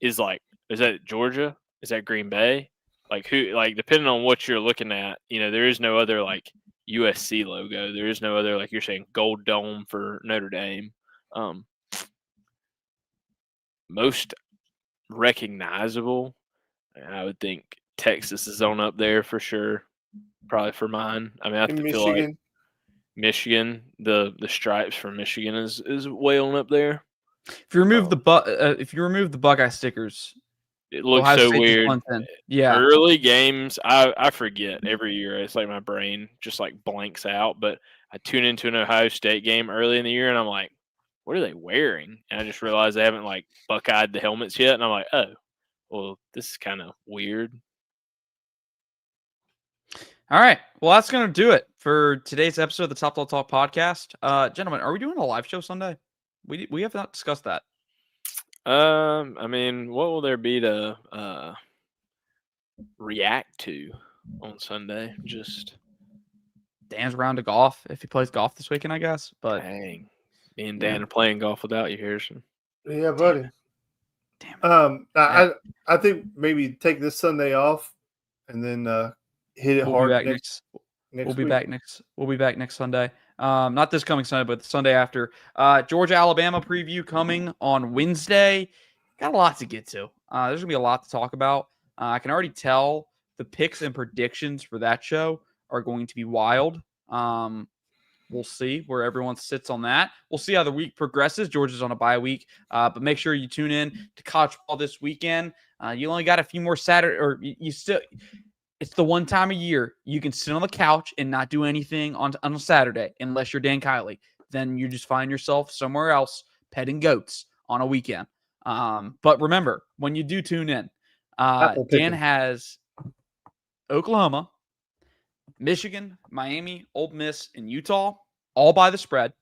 is like, is that Georgia? Is that Green Bay? Like who, like depending on what you're looking at, there is no other like USC logo. There is no other, like you're saying, gold dome for Notre Dame. Most recognizable, I would think Texas is on up there for sure. Probably for mine. I mean, I feel like Michigan, the stripes for Michigan is way on up there. If you remove the Buckeye stickers, it looks so weird. Yeah, early games, I forget every year. It's like my brain just like blanks out. But I tune into an Ohio State game early in the year, and I'm like, what are they wearing? And I just realized they haven't like Buckeyed the helmets yet, and I'm like, oh, well, this is kind of weird. All right. Well, that's going to do it for today's episode of the Top Dog Talk podcast. Gentlemen, are we doing a live show Sunday? We have not discussed that. I mean, what will there be to react to on Sunday? Just Dan's round of golf if he plays golf this weekend, I guess. But dang, me and Dan are playing golf without you, Harrison. Yeah, buddy. Damn it. I think maybe take this Sunday off and then hit it hard next week. We'll be back next Sunday. Not this coming Sunday, but the Sunday after. Georgia Alabama preview coming on Wednesday. Got a lot to get to. There's gonna be a lot to talk about. I can already tell the picks and predictions for that show are going to be wild. We'll see where everyone sits on that. We'll see how the week progresses. Georgia's on a bye week, but make sure you tune in to college ball this weekend. You only got a few more Saturday, or you still. It's the one time a year you can sit on the couch and not do anything on a Saturday unless you're Dan Kiley. Then you just find yourself somewhere else petting goats on a weekend. But remember, when you do tune in, Dan has Oklahoma, Michigan, Miami, Ole Miss, and Utah, all by the spread.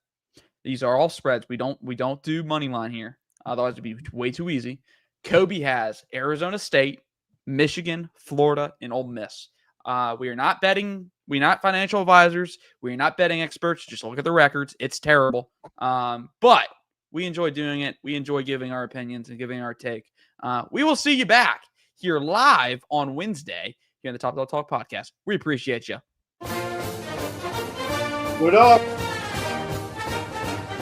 These are all spreads. We don't do money line here. Otherwise, it'd be way too easy. Kobe has Arizona State, Michigan, Florida, and Ole Miss. We are not betting. We're not financial advisors. We're not betting experts. Just look at the records. It's terrible. But we enjoy doing it. We enjoy giving our opinions and giving our take. We will see you back here live on Wednesday here on the Top Dog Talk podcast. We appreciate you. What up?